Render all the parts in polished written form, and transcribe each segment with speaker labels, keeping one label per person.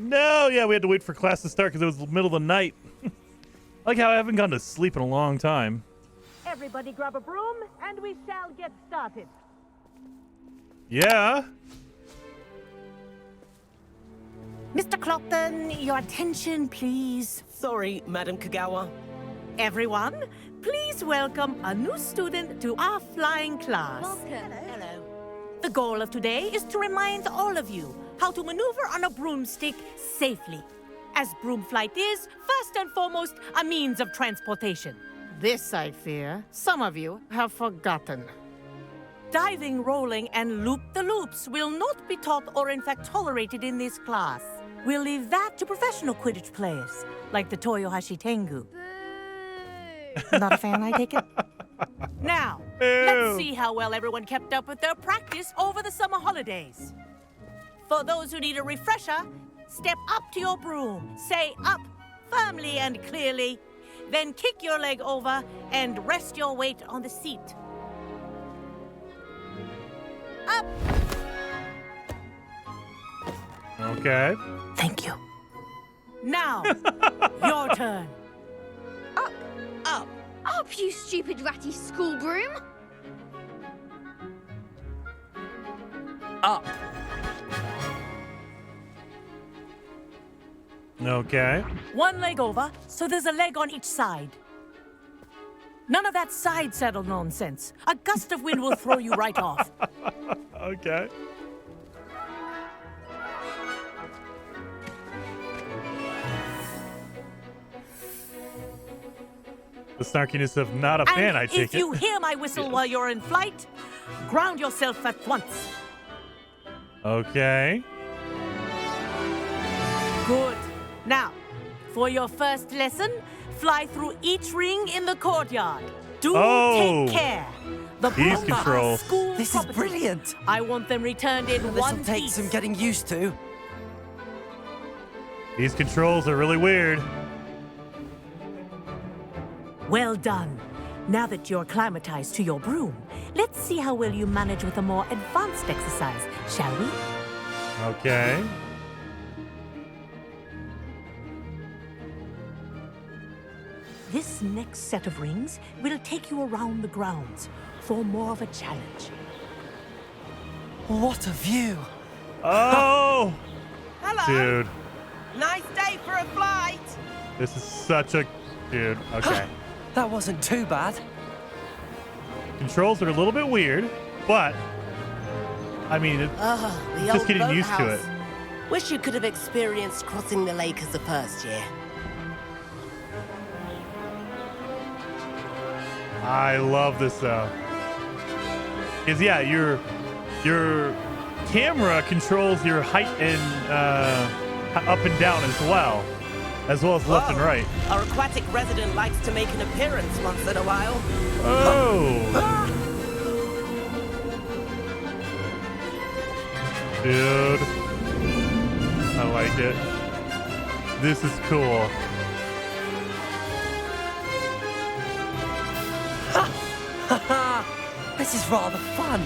Speaker 1: No, yeah, we had to wait for class to start because it was the middle of the night. Like how I haven't gone to sleep in a long time.
Speaker 2: Everybody grab a broom, and we shall get started.
Speaker 1: Yeah.
Speaker 2: Mr. Clopton, your attention, please.
Speaker 3: Sorry, Madam Kagawa.
Speaker 2: Everyone, please welcome a new student to our flying class.
Speaker 4: Welcome.
Speaker 3: Hello.
Speaker 2: The goal of today is to remind all of you how to maneuver on a broomstick safely, as broom flight is, first and foremost, a means of transportation. This, I fear, some of you have forgotten. Diving, rolling, and loop-the-loops will not be taught or in fact tolerated in this class. We'll leave that to professional Quidditch players, like the Toyohashi Tengu.
Speaker 4: Boo!
Speaker 2: Not a fan, I take it? Now,
Speaker 1: Ew.
Speaker 2: let's see how well everyone kept up with their practice over the summer holidays. For those who need a refresher, step up to your broom, say up firmly and clearly, then kick your leg over and rest your weight on the seat. Up!
Speaker 1: Okay.
Speaker 2: Thank you. Now, your turn.
Speaker 4: Up,
Speaker 3: Up.
Speaker 4: up, you stupid ratty school broom!
Speaker 3: Up.
Speaker 1: Okay.
Speaker 2: One leg over, so there's a leg on each side. None of that side saddle nonsense. A gust of wind will throw you right off.
Speaker 1: Okay. The snarkiness of not a fan,
Speaker 2: And
Speaker 1: I take
Speaker 2: if you
Speaker 1: it.
Speaker 2: hear my whistle while you're in flight, ground yourself at once.
Speaker 1: Okay.
Speaker 2: Good. Now, for your first lesson, fly through each ring in the courtyard. Do
Speaker 1: Oh.
Speaker 2: take care. The
Speaker 1: Ease
Speaker 2: brooms are
Speaker 1: control.
Speaker 2: school
Speaker 3: This is
Speaker 2: property.
Speaker 3: brilliant.
Speaker 2: I want them returned in one
Speaker 3: This'll take
Speaker 2: piece.
Speaker 3: some getting used to.
Speaker 1: These controls are really weird.
Speaker 2: Well done. Now that you're acclimatized to your broom, let's see how well you manage with a more advanced exercise, shall we?
Speaker 1: Okay.
Speaker 2: This next set of rings will take you around the grounds for more of a challenge.
Speaker 3: What a view.
Speaker 1: Oh,
Speaker 3: Hello.
Speaker 1: dude.
Speaker 3: Nice day for a flight.
Speaker 1: This is such a... Dude, okay.
Speaker 3: That wasn't too bad.
Speaker 1: Controls are a little bit weird, but... I mean,
Speaker 5: The
Speaker 1: just
Speaker 5: old
Speaker 1: getting used to
Speaker 5: boathouse.
Speaker 1: it.
Speaker 5: Wish you could have experienced crossing the lake as a first year.
Speaker 1: I love this, though. Because, yeah, your camera controls your height and up and down as well as left and
Speaker 3: Whoa.
Speaker 1: right.
Speaker 3: Our aquatic resident likes to make an appearance once in a while.
Speaker 1: Oh! Dude. I like it. This is cool.
Speaker 3: This is rather fun.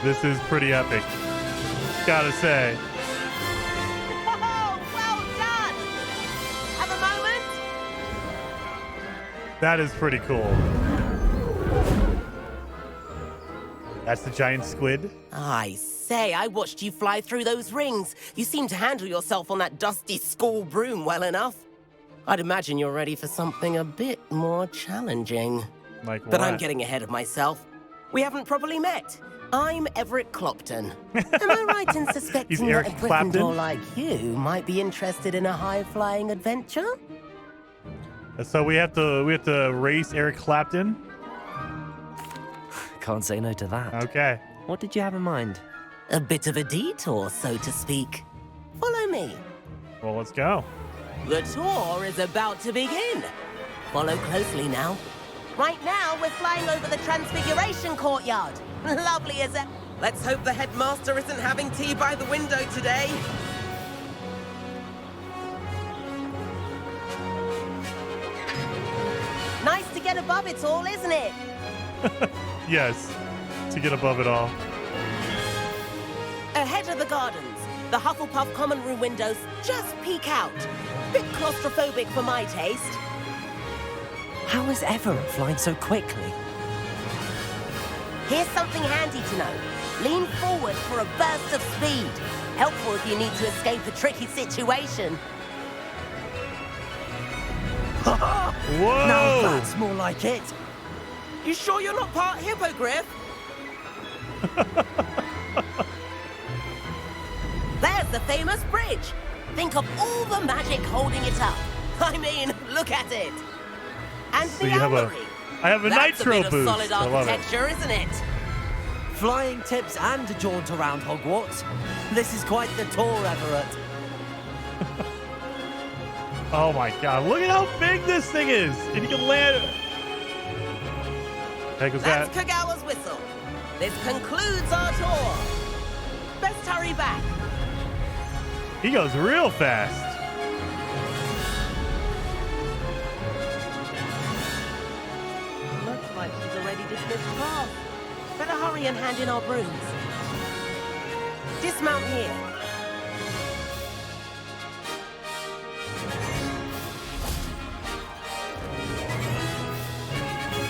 Speaker 1: This is pretty epic. Gotta say.
Speaker 5: Oh, well done! Have a moment?
Speaker 1: That is pretty cool. That's the giant squid.
Speaker 5: I say, I watched you fly through those rings. You seem to handle yourself on that dusty school broom well enough. I'd imagine you're ready for something a bit more challenging.
Speaker 1: Like what?
Speaker 5: But I'm getting ahead of myself. We haven't properly met. I'm Everett Clopton. Am I right in suspecting
Speaker 1: Eric
Speaker 5: that a
Speaker 1: Clapton?
Speaker 5: Gryffindor like you might be interested in a high-flying adventure?
Speaker 1: So we have to race Eric Clapton.
Speaker 3: Can't say no to that.
Speaker 1: Okay.
Speaker 3: What did you have in mind?
Speaker 5: A bit of a detour, so to speak. Follow me.
Speaker 1: Well, let's go.
Speaker 5: The tour is about to begin. Follow closely now. Right now, we're flying over the Transfiguration Courtyard. Lovely as a...
Speaker 3: Let's hope the headmaster isn't having tea by the window today.
Speaker 5: Nice to get above it all, isn't it?
Speaker 1: Yes. To get above it all.
Speaker 5: Ahead of the gardens, The Hufflepuff common room windows just peek out. Bit claustrophobic for my taste.
Speaker 6: How is Everett flying so quickly?
Speaker 5: Here's something handy to know. Lean forward for a burst of speed. Helpful if you need to escape a tricky situation.
Speaker 1: Whoa!
Speaker 6: Now that's more like it.
Speaker 5: You sure you're not part hippogriff? There's the famous bridge. Think of all the magic holding it up. I mean, look at it. And
Speaker 1: So
Speaker 5: the
Speaker 1: you have a-
Speaker 5: owlery.
Speaker 1: I have a
Speaker 5: That's
Speaker 1: nitro
Speaker 5: a bit of
Speaker 1: boost.
Speaker 5: solid
Speaker 1: I love it.
Speaker 5: architecture, isn't it?
Speaker 6: Flying tips and a jaunt around Hogwarts. This is quite the tour, Everett.
Speaker 1: Oh my god, look at how big this thing is! And you can land it. Heck was
Speaker 5: That's
Speaker 1: that?
Speaker 5: Kagawa's whistle. This concludes our tour. Best hurry back.
Speaker 1: He goes real fast.
Speaker 5: Looks like she's already dismissed class. Better hurry and hand in our brooms. Dismount here.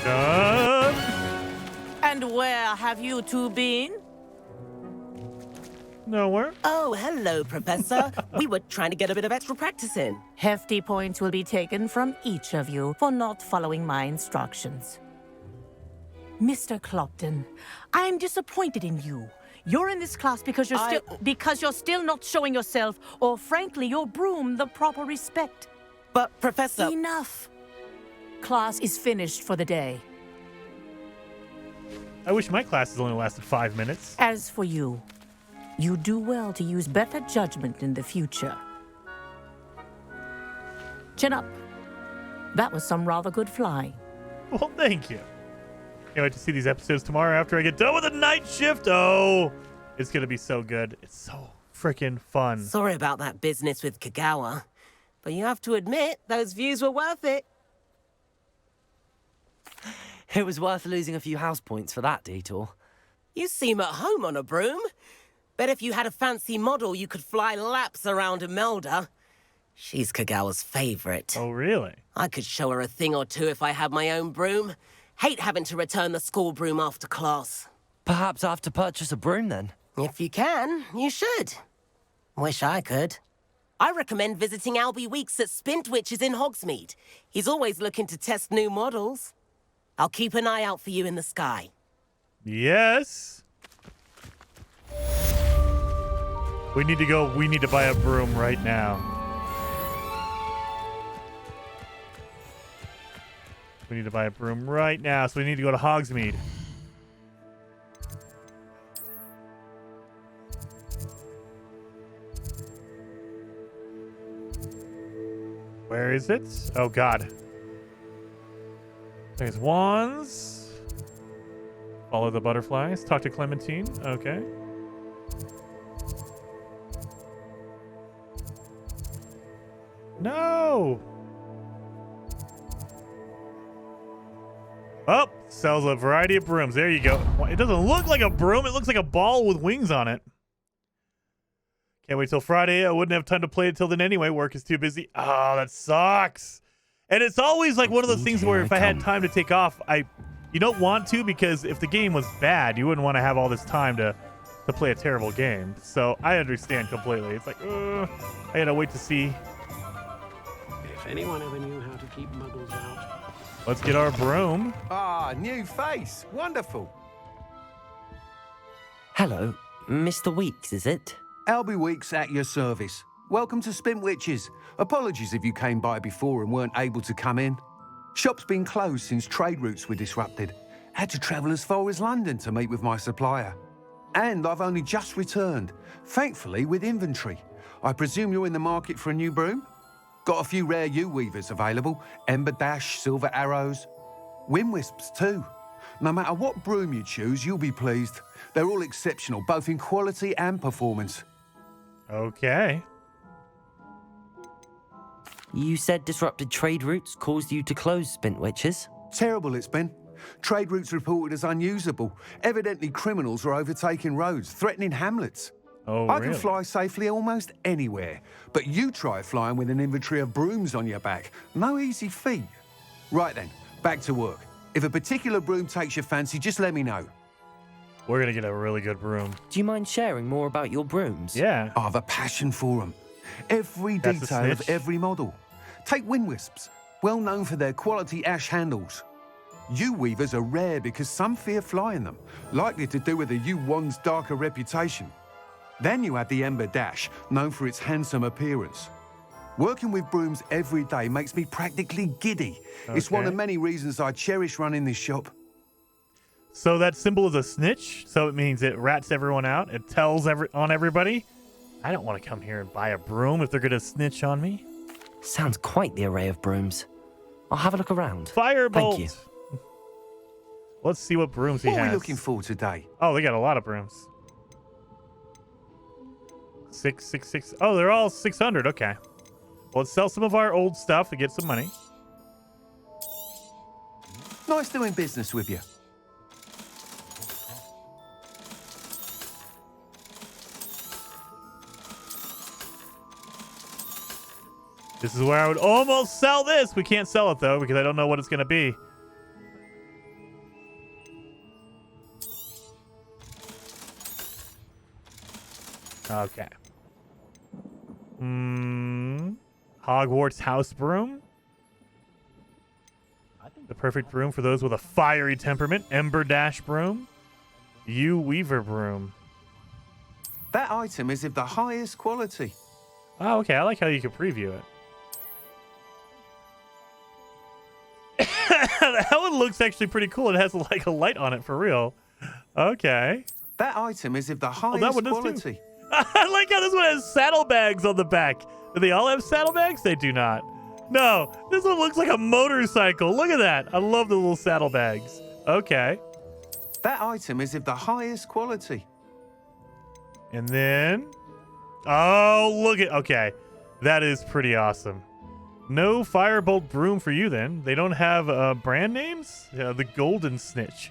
Speaker 1: Done.
Speaker 2: And where have you two been?
Speaker 1: Nowhere.
Speaker 5: Oh, hello, Professor. We were trying to get a bit of extra practice in.
Speaker 2: Hefty points will be taken from each of you for not following my instructions. Mr. Clopton, I'm disappointed in you. You're in this class because you're still not showing yourself, or frankly, your broom the proper respect.
Speaker 5: But, Professor...
Speaker 2: Enough. Class is finished for the day.
Speaker 1: I wish my classes only lasted 5 minutes.
Speaker 2: As for you, you do well to use better judgment in the future. Chin up. That was some rather good flying.
Speaker 1: Well, thank you. Can't wait to see these episodes tomorrow after I get done with the night shift. Oh, it's going to be so good. It's so freaking fun.
Speaker 5: Sorry about that business with Kagawa, but you have to admit, those views were worth it.
Speaker 6: It was worth losing a few house points for that detour.
Speaker 5: You seem at home on a broom. Bet if you had a fancy model, you could fly laps around Imelda. She's Kagawa's favorite.
Speaker 1: Oh, really?
Speaker 5: I could show her a thing or two if I had my own broom. Hate having to return the school broom after class.
Speaker 6: Perhaps I have to purchase a broom then.
Speaker 5: If you can, you should. Wish I could. I recommend visiting Albie Weeks at Spintwitches in Hogsmeade. He's always looking to test new models. I'll keep an eye out for you in the sky.
Speaker 1: Yes. We need to go. We need to buy a broom right now. We need to buy a broom right now, so we need to go to Hogsmeade. Where is it? Oh, God. There's wands. Follow the butterflies. Talk to Clementine. Okay. No! Oh, sells a variety of brooms. There you go. It doesn't look like a broom. It looks like a ball with wings on it. Can't wait till Friday. I wouldn't have time to play it till then anyway. Work is too busy. Oh, that sucks. And it's always like one of those things where if I had time to take off, you don't want to, because if the game was bad, you wouldn't want to have all this time to play a terrible game. So I understand completely. It's like, I gotta wait to see.
Speaker 7: If anyone ever knew how to keep muggles out.
Speaker 1: Let's get our broom.
Speaker 8: Ah, new face. Wonderful.
Speaker 6: Hello, Mr. Weeks, is it?
Speaker 8: Albie Weeks at your service. Welcome to Spintwitches. Apologies if you came by before and weren't able to come in. Shop's been closed since trade routes were disrupted. Had to travel as far as London to meet with my supplier. And I've only just returned, thankfully with inventory. I presume you're in the market for a new broom? Got a few rare U-weavers available. Ember Dash, Silver Arrows. Wind Wisps too. No matter what broom you choose, you'll be pleased. They're all exceptional, both in quality and performance.
Speaker 1: Okay.
Speaker 6: You said disrupted trade routes caused you to close Spintwitches?
Speaker 8: Terrible it's been. Trade routes reported as unusable. Evidently criminals are overtaking roads, threatening hamlets.
Speaker 1: Oh,
Speaker 8: I
Speaker 1: really?
Speaker 8: can fly safely almost anywhere, but you try flying with an inventory of brooms on your back. No easy feat. Right then, back to work. If a particular broom takes your fancy, just let me know.
Speaker 1: We're going to get a really good broom.
Speaker 6: Do you mind sharing more about your brooms?
Speaker 1: Yeah.
Speaker 8: I have a passion for them. Every
Speaker 1: That's a
Speaker 8: detail of
Speaker 1: snitch.
Speaker 8: every model. Take wind wisps, well known for their quality ash handles. U-weavers are rare because some fear flying them, likely to do with the U-1's darker reputation. Then you have the Ember Dash, known for its handsome appearance. Working with brooms every day makes me practically giddy. It's one of
Speaker 1: Okay.
Speaker 8: many reasons I cherish running this shop.
Speaker 1: So that symbol is a snitch. So it means it rats everyone out. It tells on everybody. I don't want to come here and buy a broom if they're going to snitch on me.
Speaker 6: Sounds quite the array of brooms. I'll have a look around.
Speaker 1: Firebolt.
Speaker 6: Thank you.
Speaker 1: Let's see what brooms he
Speaker 8: What are
Speaker 1: has.
Speaker 8: we looking for today?
Speaker 1: Oh, they got a lot of brooms. 666. Oh, they're all 600. Okay. Well, let's sell some of our old stuff to get some money.
Speaker 8: Nice doing business with you.
Speaker 1: This is where I would almost sell this. We can't sell it, though, because I don't know what it's going to be. Okay. Hogwarts house broom. The perfect broom for those with a fiery temperament. Ember Dash broom. Weaver broom.
Speaker 8: That item is of the highest quality.
Speaker 1: Oh, okay. I like how you can preview it. That one looks actually pretty cool. It has like a light on it for real. Okay.
Speaker 8: That item is of the highest
Speaker 1: that one does too.
Speaker 8: quality.
Speaker 1: I like how this one has saddlebags on the back. Do they all have saddlebags? They do not. No, this one looks like a motorcycle. Look at that. I love the little saddlebags. Okay.
Speaker 8: That item is of the highest quality.
Speaker 1: And then, oh, look at, okay. That is pretty awesome. No Firebolt broom for you then. They don't have brand names? Yeah, the Golden Snitch.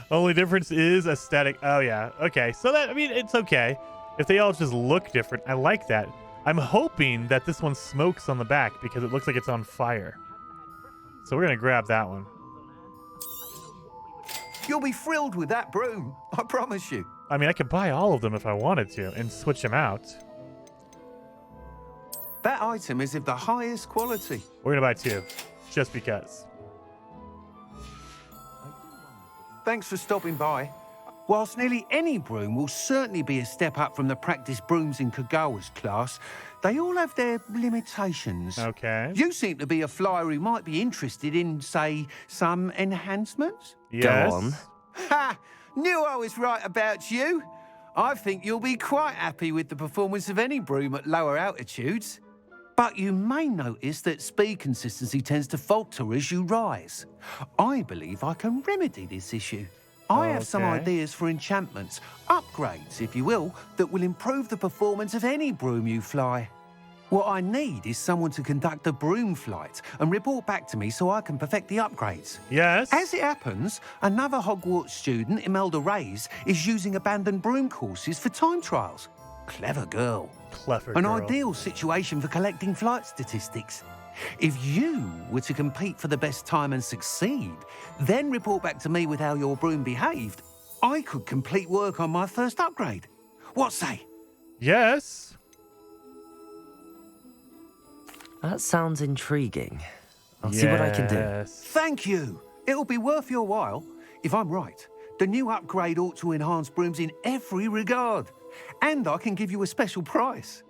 Speaker 1: Only difference is aesthetic. Oh, yeah. Okay. So that, I mean, it's okay. If they all just look different, I like that. I'm hoping that this one smokes on the back because it looks like it's on fire. So we're going to grab that one.
Speaker 8: You'll be thrilled with that broom, I promise you.
Speaker 1: I mean, I could buy all of them if I wanted to and switch them out.
Speaker 8: That item is of the highest quality.
Speaker 1: We're going to buy two just because.
Speaker 8: Thanks for stopping by. Whilst nearly any broom will certainly be a step up from the practice brooms in Kagawa's class, they all have their limitations.
Speaker 1: Okay.
Speaker 8: You seem to be a flyer who might be interested in, say, some enhancements?
Speaker 1: Yes.
Speaker 6: on.
Speaker 8: Ha! Knew I was right about you. I think you'll be quite happy with the performance of any broom at lower altitudes. But you may notice that speed consistency tends to falter as you rise. I believe I can remedy this issue. I have some
Speaker 1: Okay.
Speaker 8: ideas for enchantments, upgrades, if you will, that will improve the performance of any broom you fly. What I need is someone to conduct a broom flight and report back to me so I can perfect the upgrades.
Speaker 1: Yes.
Speaker 8: As it happens, another Hogwarts student, Imelda Reyes, is using abandoned broom courses for time trials. Clever girl.
Speaker 1: Clever
Speaker 8: An
Speaker 1: girl.
Speaker 8: ideal situation for collecting flight statistics. If you were to compete for the best time and succeed, then report back to me with how your broom behaved, I could complete work on my first upgrade. What say?
Speaker 1: Yes.
Speaker 6: That sounds intriguing. I'll see what I can do.
Speaker 1: Yes.
Speaker 8: Thank you. It'll be worth your while. If I'm right, the new upgrade ought to enhance brooms in every regard. And I can give you a special price.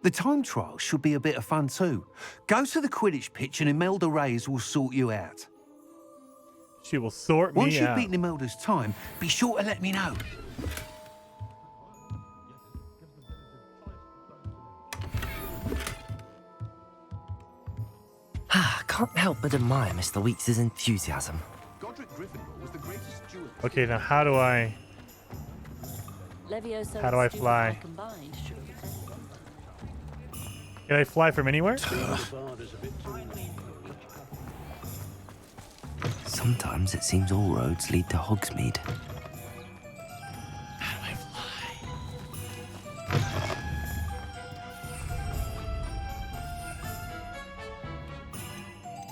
Speaker 8: The time trial should be a bit of fun too. Go to the Quidditch pitch and Imelda Reyes will sort you out.
Speaker 1: She will sort
Speaker 8: Once
Speaker 1: me
Speaker 8: you've
Speaker 1: out.
Speaker 8: beaten Imelda's time, be sure to let me know.
Speaker 6: Can't help but admire Mr. Weeks' enthusiasm.
Speaker 1: Okay, now how do I fly? Can I fly from anywhere?
Speaker 6: Sometimes it seems all roads lead to Hogsmeade.
Speaker 1: How do I fly?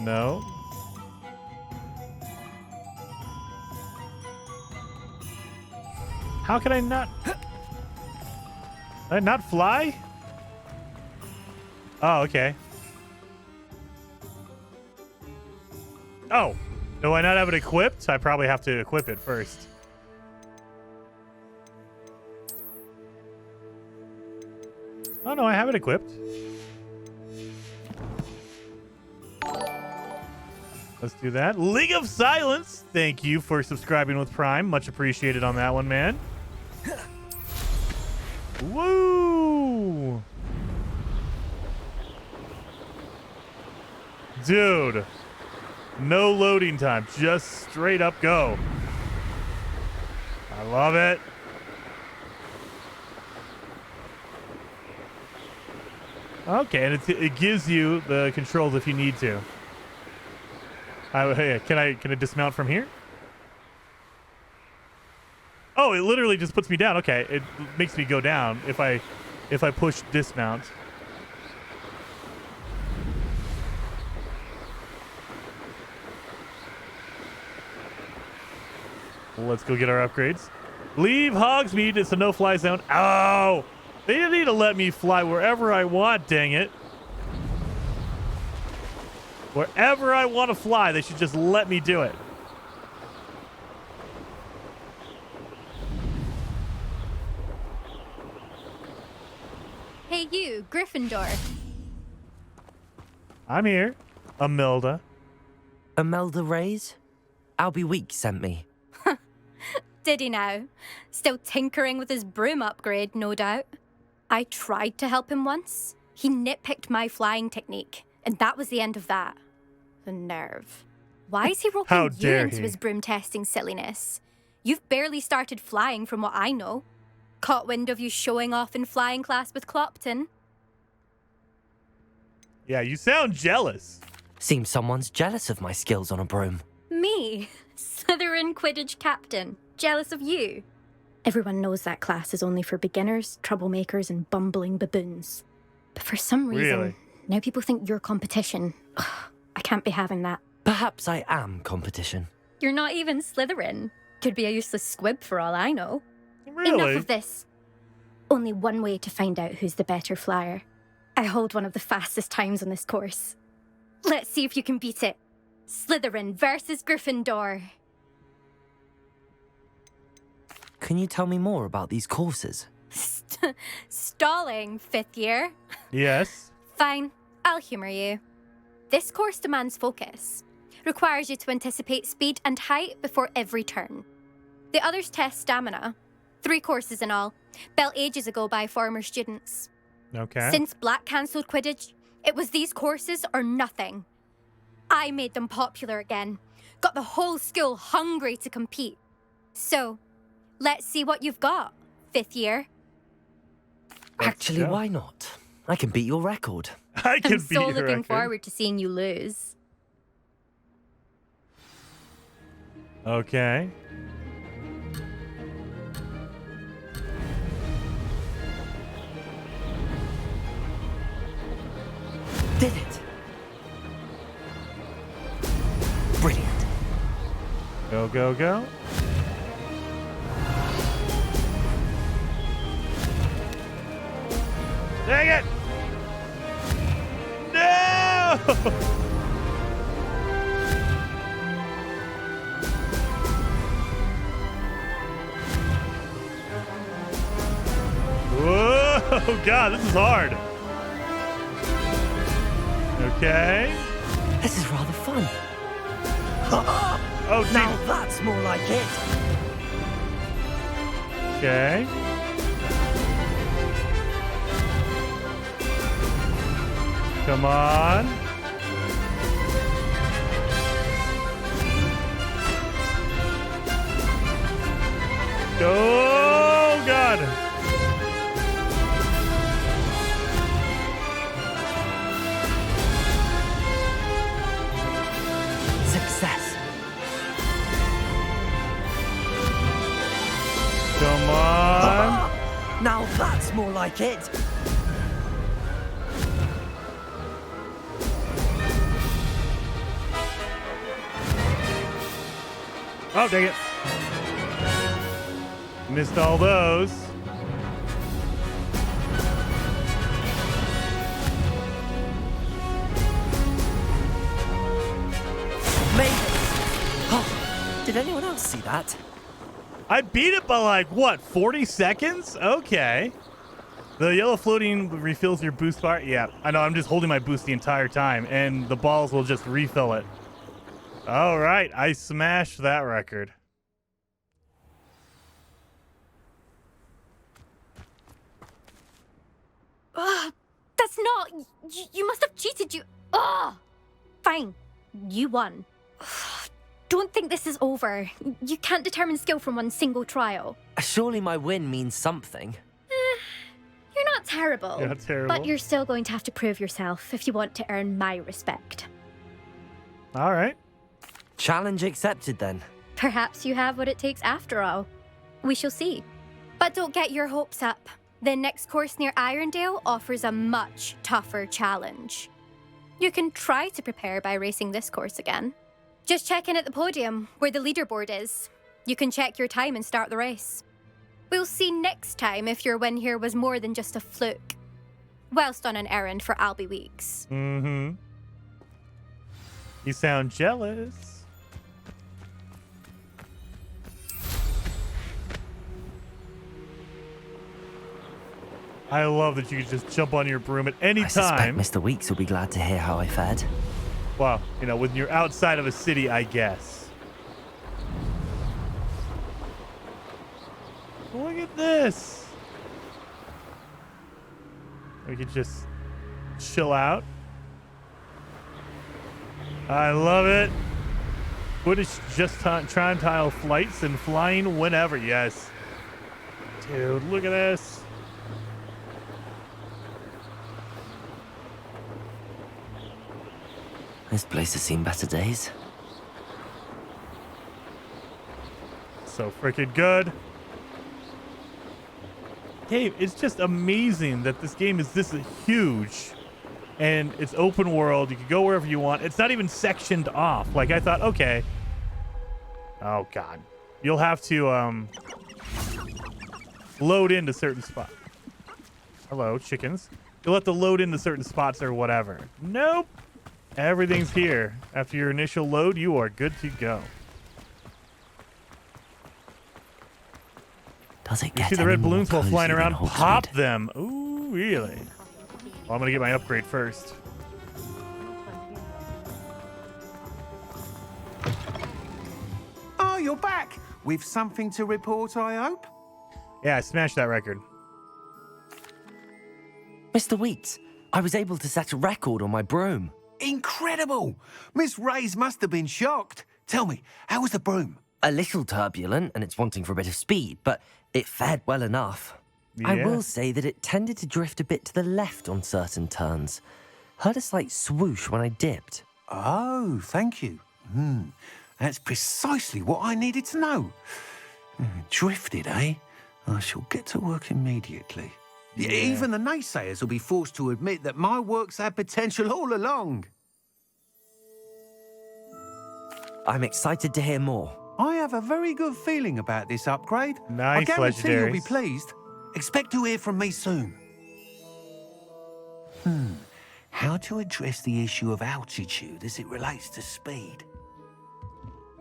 Speaker 1: No. How can I not? Did I not fly? Oh, okay. Oh, do I not have it equipped? I probably have to equip it first. Oh, no, I have it equipped. Let's do that. League of Silence. Thank you for subscribing with Prime. Much appreciated on that one, man. Woo! Dude. No loading time. Just straight up go. I love it. Okay, and it gives you the controls if you need to. Hey, can I dismount from here? Oh, it literally just puts me down. Okay, it makes me go down if I push dismount. Let's go get our upgrades. Leave Hogsmeade. It's a no-fly zone. Oh, they need to let me fly wherever I want. Dang it. Wherever I want to fly, they should just let me do it.
Speaker 4: Hey, you, Gryffindor.
Speaker 1: I'm here. Imelda.
Speaker 6: Imelda Reyes? Albie Week sent me.
Speaker 4: Did he now? Still tinkering with his broom upgrade, no doubt. I tried to help him once. He nitpicked my flying technique, and that was the end of that. The nerve. Why is he roping
Speaker 1: How
Speaker 4: you
Speaker 1: dare
Speaker 4: into
Speaker 1: he?
Speaker 4: his broom testing silliness? You've barely started flying from what I know. Caught wind of you showing off in flying class with Clopton.
Speaker 1: Yeah, you sound jealous.
Speaker 6: Seems someone's jealous of my skills on a broom.
Speaker 4: Me, Slytherin Quidditch captain, jealous of you. Everyone knows that class is only for beginners, troublemakers, and bumbling baboons. But for some reason,
Speaker 1: Really?
Speaker 4: now people think you're competition. Ugh, I can't be having that.
Speaker 6: Perhaps I am competition.
Speaker 4: You're not even Slytherin. Could be a useless squib for all I know.
Speaker 1: Really?
Speaker 4: Enough of this. Only one way to find out who's the better flyer. I hold one of the fastest times on this course. Let's see if you can beat it. Slytherin versus Gryffindor.
Speaker 6: Can you tell me more about these courses?
Speaker 4: Stalling, 5th year.
Speaker 1: Yes.
Speaker 4: Fine, I'll humour you. This course demands focus. Requires you to anticipate speed and height before every turn. The others test stamina. 3 courses in all, built ages ago by former students.
Speaker 1: Okay.
Speaker 4: Since Black cancelled Quidditch, it was these courses or nothing. I made them popular again. Got the whole school hungry to compete. So, let's see what you've got, 5th year.
Speaker 6: Actually,
Speaker 1: go.
Speaker 6: why not? I can beat your record.
Speaker 1: I can
Speaker 4: I'm
Speaker 1: beat
Speaker 4: so
Speaker 1: your
Speaker 4: looking
Speaker 1: record.
Speaker 4: forward to seeing you lose.
Speaker 1: Okay.
Speaker 6: Did it? Brilliant.
Speaker 1: Go, go, go. Dang it! No! Whoa! God, this is hard. Okay.
Speaker 6: This is rather fun.
Speaker 1: Oh,
Speaker 6: Now
Speaker 1: geez.
Speaker 6: that's more like it.
Speaker 1: Okay. Come on. Oh, God.
Speaker 6: Success.
Speaker 1: Come on.
Speaker 6: Now that's more like it.
Speaker 1: Oh, dang it. Missed all those.
Speaker 6: Made it! Oh, did anyone else see that?
Speaker 1: I beat it by like, what, 40 seconds? Okay. The yellow floating refills your boost bar. Yeah, I know. I'm just holding my boost the entire time, and the balls will just refill it. All right. I smashed that record.
Speaker 4: That's not... You must have cheated, you... Fine. You won. Don't think this is over. You can't determine skill from one single trial.
Speaker 6: Surely my win means something.
Speaker 4: You're not terrible.
Speaker 1: You're not terrible.
Speaker 4: But you're still going to have to prove yourself if you want to earn my respect.
Speaker 1: All right.
Speaker 6: Challenge accepted then.
Speaker 4: Perhaps you have what it takes after all. We shall see. But don't get your hopes up. The next course near Irondale offers a much tougher challenge. You can try to prepare by racing this course again. Just check in at the podium, where the leaderboard is. You can check your time and start the race. We'll see next time if your win here was more than just a fluke. Whilst on an errand for Albie Weeks.
Speaker 1: Mm-hmm. You sound jealous. I love that you can just jump on your broom at any
Speaker 6: I suspect
Speaker 1: time.
Speaker 6: Mr. Weeks will be glad to hear how I fared.
Speaker 1: Well, you know, when you're outside of a city, I guess. Look at this. We could just chill out. I love it. Footage just trying tile flights and flying whenever. Yes. Dude, look at this.
Speaker 6: This place has seen better days.
Speaker 1: So freaking good. Dave, it's just amazing that this game is this huge and it's open world. You can go wherever you want. It's not even sectioned off. Like I thought, okay. Oh God. You'll have to load into certain spots. Hello, chickens. You'll have to load into certain spots or whatever. Nope. Everything's here. After your initial load, you are good to go.
Speaker 6: Does it
Speaker 1: You
Speaker 6: get
Speaker 1: see the
Speaker 6: any
Speaker 1: red
Speaker 6: more
Speaker 1: balloons while
Speaker 6: cozy
Speaker 1: flying
Speaker 6: than
Speaker 1: around?
Speaker 6: Hogsmeade?
Speaker 1: Pop them. Ooh, really? Well, I'm going to get my upgrade first.
Speaker 8: Oh, you're back! With something to report, I hope?
Speaker 1: Yeah, I smashed that record.
Speaker 6: Mr. Weeks, I was able to set a record on my broom.
Speaker 8: Incredible! Miss Ray's must have been shocked. Tell me, how was the broom?
Speaker 6: A little turbulent, and it's wanting for a bit of speed, but it fared well enough. I
Speaker 1: Yeah.
Speaker 6: will say that it tended to drift a bit to the left on certain turns. Heard a slight swoosh when I dipped.
Speaker 8: Oh, thank you. That's precisely what I needed to know. Drifted, eh? I shall get to work immediately.
Speaker 1: Yeah.
Speaker 8: Even the naysayers will be forced to admit that my work's had potential all along.
Speaker 6: I'm excited to hear more.
Speaker 8: I have a very good feeling about this upgrade.
Speaker 1: Nice,
Speaker 8: I guarantee you'll be
Speaker 1: legendaries.
Speaker 8: pleased. Expect to hear from me soon. How to address the issue of altitude as it relates to speed?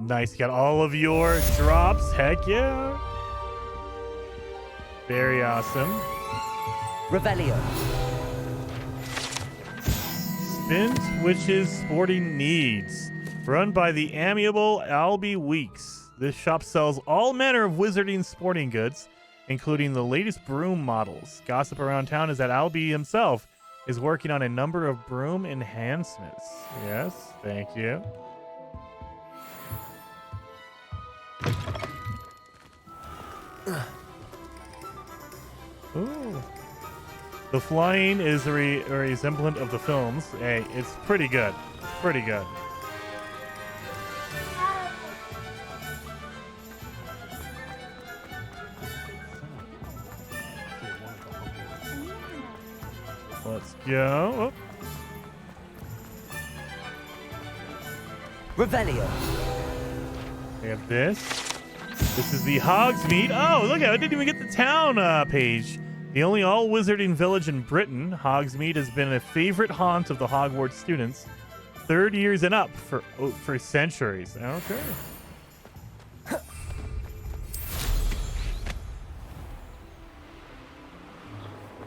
Speaker 1: Nice. You got all of your drops. Heck yeah. Very awesome.
Speaker 6: Revelio.
Speaker 1: Spin Witches Sporting Needs. Run by the amiable Albie Weeks. This shop sells all manner of wizarding sporting goods, including the latest broom models. Gossip around town is that Albie himself is working on a number of broom enhancements. Yes, thank you. Ooh. The flying is a resemblant of the films. Hey, it's pretty good. Pretty good. Let's go.
Speaker 6: Revelio.
Speaker 1: We have this. This is the Hogsmeade. Oh, look at it. I didn't even get the town page. The only all-wizarding village in Britain, Hogsmeade has been a favorite haunt of the Hogwarts students. 3rd years and up for centuries. Okay.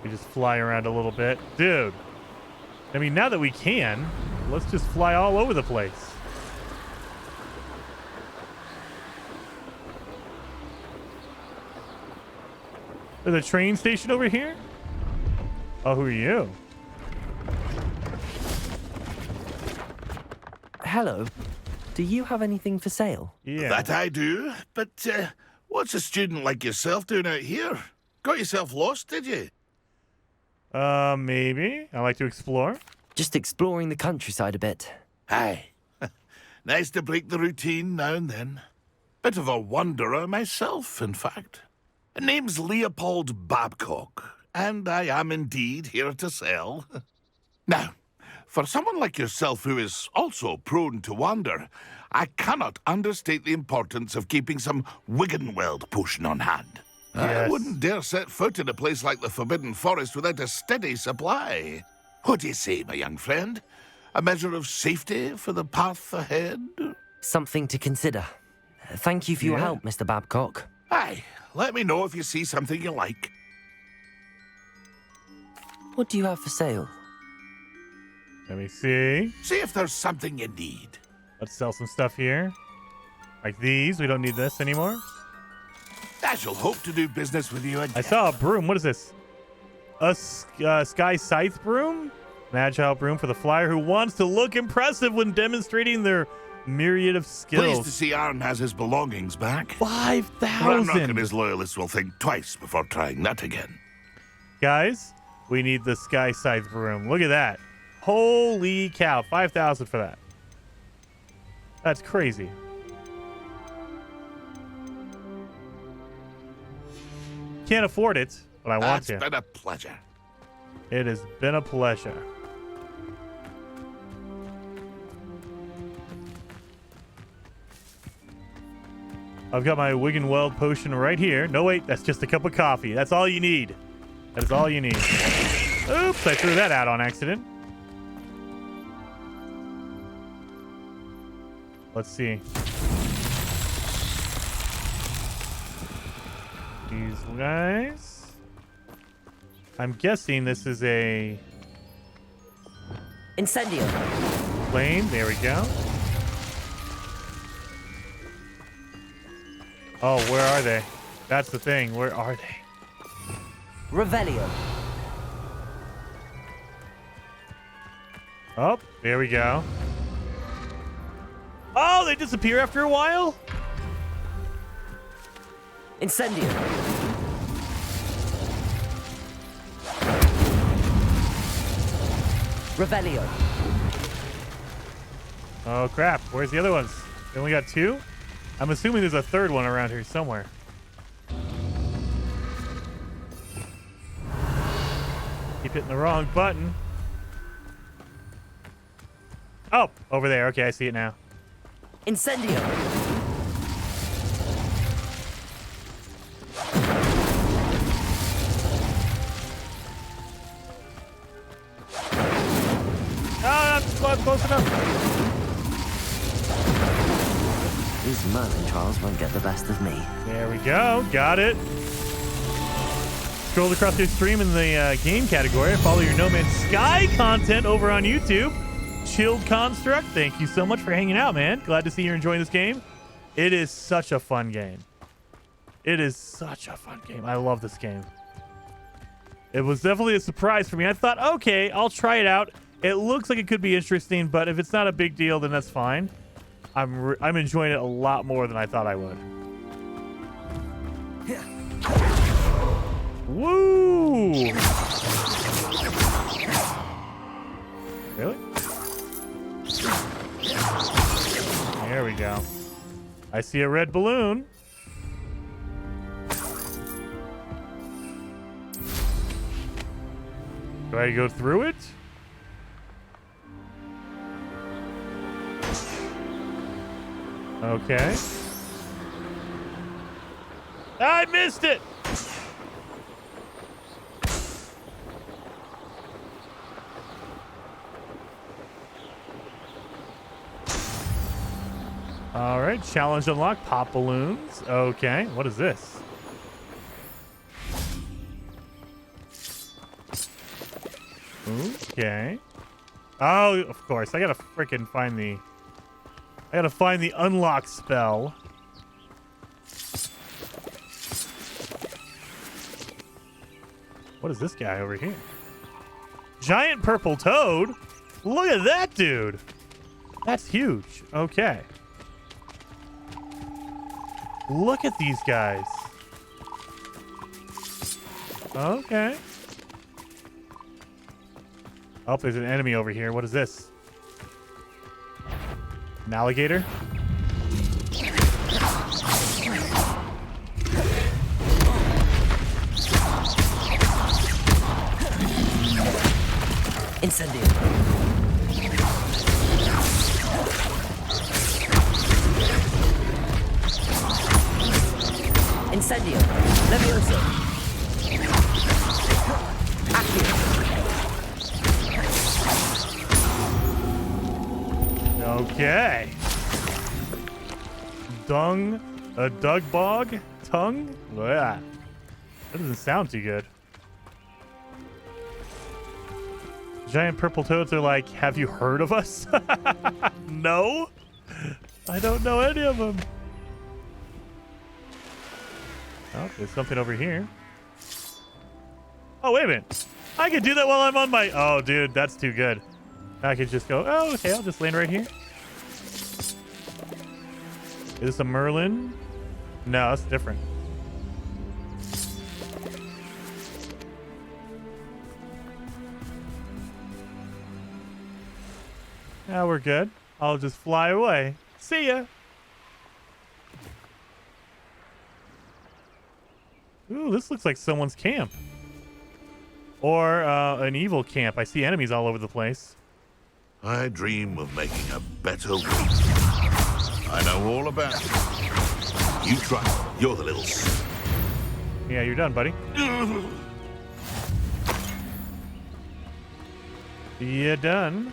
Speaker 1: We just fly around a little bit. Dude. I mean, now that we can, let's just fly all over the place. There's a train station over here? Oh, who are you?
Speaker 6: Hello. Do you have anything for sale?
Speaker 1: Yeah.
Speaker 9: That I do, but what's a student like yourself doing out here? Got yourself lost, did you?
Speaker 1: Maybe. I like to explore.
Speaker 6: Just exploring the countryside a bit.
Speaker 9: Aye. Nice to break the routine now and then. Bit of a wanderer myself, in fact. Name's Leopold Babcock, and I am indeed here to sell. Now, for someone like yourself who is also prone to wander, I cannot understate the importance of keeping some Wiggenweld potion on hand. I wouldn't dare set foot in a place like the Forbidden Forest without a steady supply. What do you say, my young friend? A measure of safety for the path ahead?
Speaker 6: Something to consider. Thank you for your help, Mr. Babcock.
Speaker 9: Aye, let me know if you see something you like.
Speaker 6: What do you have for sale?
Speaker 1: Let me see.
Speaker 9: See if there's something you need.
Speaker 1: Let's sell some stuff here. Like these. We don't need this anymore.
Speaker 9: I shall hope to do business with you again.
Speaker 1: I saw a broom. What is this? A Sky Scythe broom? An agile broom for the flyer who wants to look impressive when demonstrating their myriad of skills.
Speaker 9: Pleased to see Aaron has his belongings back.
Speaker 1: 5,000.
Speaker 9: I'm not his loyalists will think twice before trying that again.
Speaker 1: Guys, we need the Sky Scythe broom. Look at that. Holy cow. 5,000 for that. That's crazy. Can't afford it, but I want to.
Speaker 9: It's been a pleasure.
Speaker 1: It has been a pleasure. I've got my Wiggenweld potion right here. No, wait, that's just a cup of coffee. That's all you need. That is all you need. Oops, I threw that out on accident. Let's see. These guys. I'm guessing this is a
Speaker 6: Incendio.
Speaker 1: plane. There we go. Oh, where are they? That's the thing. Where are they?
Speaker 6: Revelio.
Speaker 1: Oh, there we go. Oh, they disappear after a while?
Speaker 6: Incendio. Revelio.
Speaker 1: Oh, crap. Where's the other ones? We only got 2? I'm assuming there's a 3rd one around here somewhere. Keep hitting the wrong button. Oh, over there. Okay, I see it now.
Speaker 6: Incendio.
Speaker 1: Not close enough.
Speaker 6: These Merlin trials won't get the best of me.
Speaker 1: There we go. Got it. Scroll across your stream in the game category. Follow your No Man's Sky content over on YouTube. Chilled Construct, thank you so much for hanging out, man. Glad to see you're enjoying this game. It is such a fun game. It is such a fun game. I love this game. It was definitely a surprise for me. I thought, okay, I'll try it out. It looks like it could be interesting, but if it's not a big deal, then that's fine. I'm enjoying it a lot more than I thought I would. Woo! Really? There we go. I see a red balloon. Do I go through it? Okay. I missed it. All right, challenge unlocked. Pop balloons. Okay, what is this? Okay. Oh, of course. I gotta freaking find the... I gotta find the unlock spell. What is this guy over here? Giant purple toad? Look at that dude. That's huge. Okay. Look at these guys. Okay. Oh, there's an enemy over here. What is this? An alligator?
Speaker 6: Incendio. Incendio. Levioso. Accio.
Speaker 1: Okay. A dug bog? Tongue? Yeah. That doesn't sound too good. Giant purple toads are like, have you heard of us? No? I don't know any of them. Oh, there's something over here. Oh, wait a minute. I can do that while I'm on my... Oh, dude, that's too good. I could just go, oh, okay, I'll just land right here. Is this a Merlin? No, that's different. Now we're good. I'll just fly away. See ya. Ooh, this looks like someone's camp. Or an evil camp. I see enemies all over the place.
Speaker 9: I dream of making a better world. I know all about it. You try. You're the little...
Speaker 1: Yeah, you're done, buddy. You done?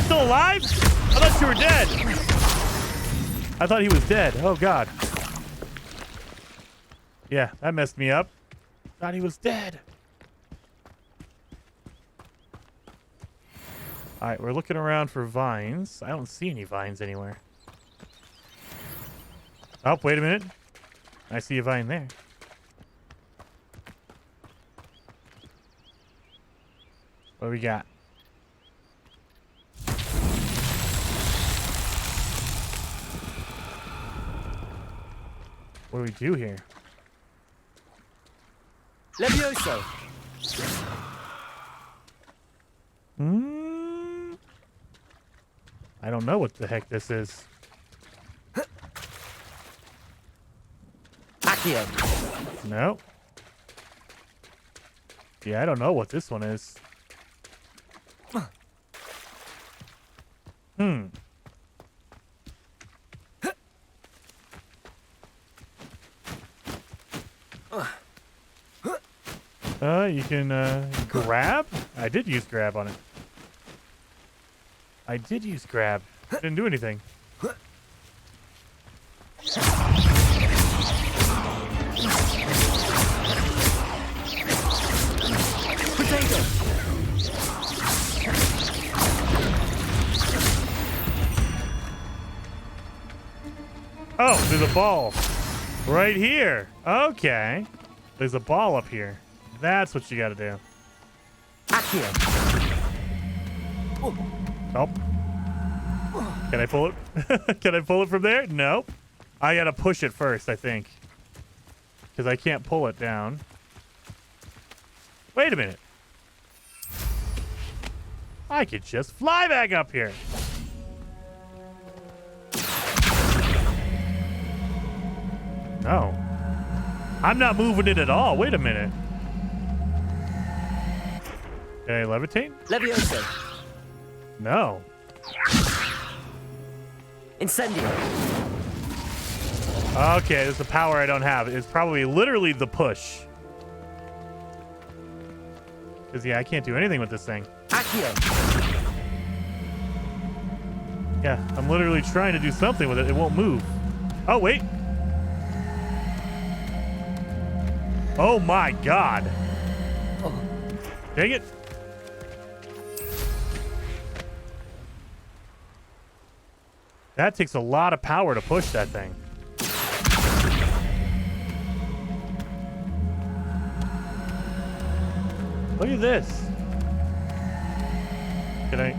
Speaker 1: Alive? I thought you were dead. I thought he was dead. Oh, God. Yeah, that messed me up. Thought he was dead. All right, we're looking around for vines. I don't see any vines anywhere. Oh, wait a minute. I see a vine there. What do we got? What do we do here?
Speaker 6: Levioso.
Speaker 1: I don't know what the heck this is.
Speaker 6: Accio.
Speaker 1: No. Yeah, I don't know what this one is. You can grab? I did use grab on it. I did use grab. Didn't do anything.
Speaker 6: Potato.
Speaker 1: Oh, there's a ball right here. Okay. There's a ball up here. That's what you got to do.
Speaker 6: Accio.
Speaker 1: Nope. Can I pull it? Can I pull it from there? Nope. I gotta push it first, I think. Because I can't pull it down. Wait a minute. I could just fly back up here. No. I'm not moving it at all. Wait a minute. Can I levitate?
Speaker 6: Levioso.
Speaker 1: No.
Speaker 6: Incendio.
Speaker 1: Okay, there's the power I don't have. It's probably literally the push. Because, yeah, I can't do anything with this thing.
Speaker 6: Accio.
Speaker 1: Yeah, I'm literally trying to do something with it. It won't move. Oh, wait. Oh, my God.
Speaker 6: Oh.
Speaker 1: Dang it. That takes a lot of power to push that thing. Look at this. Can I?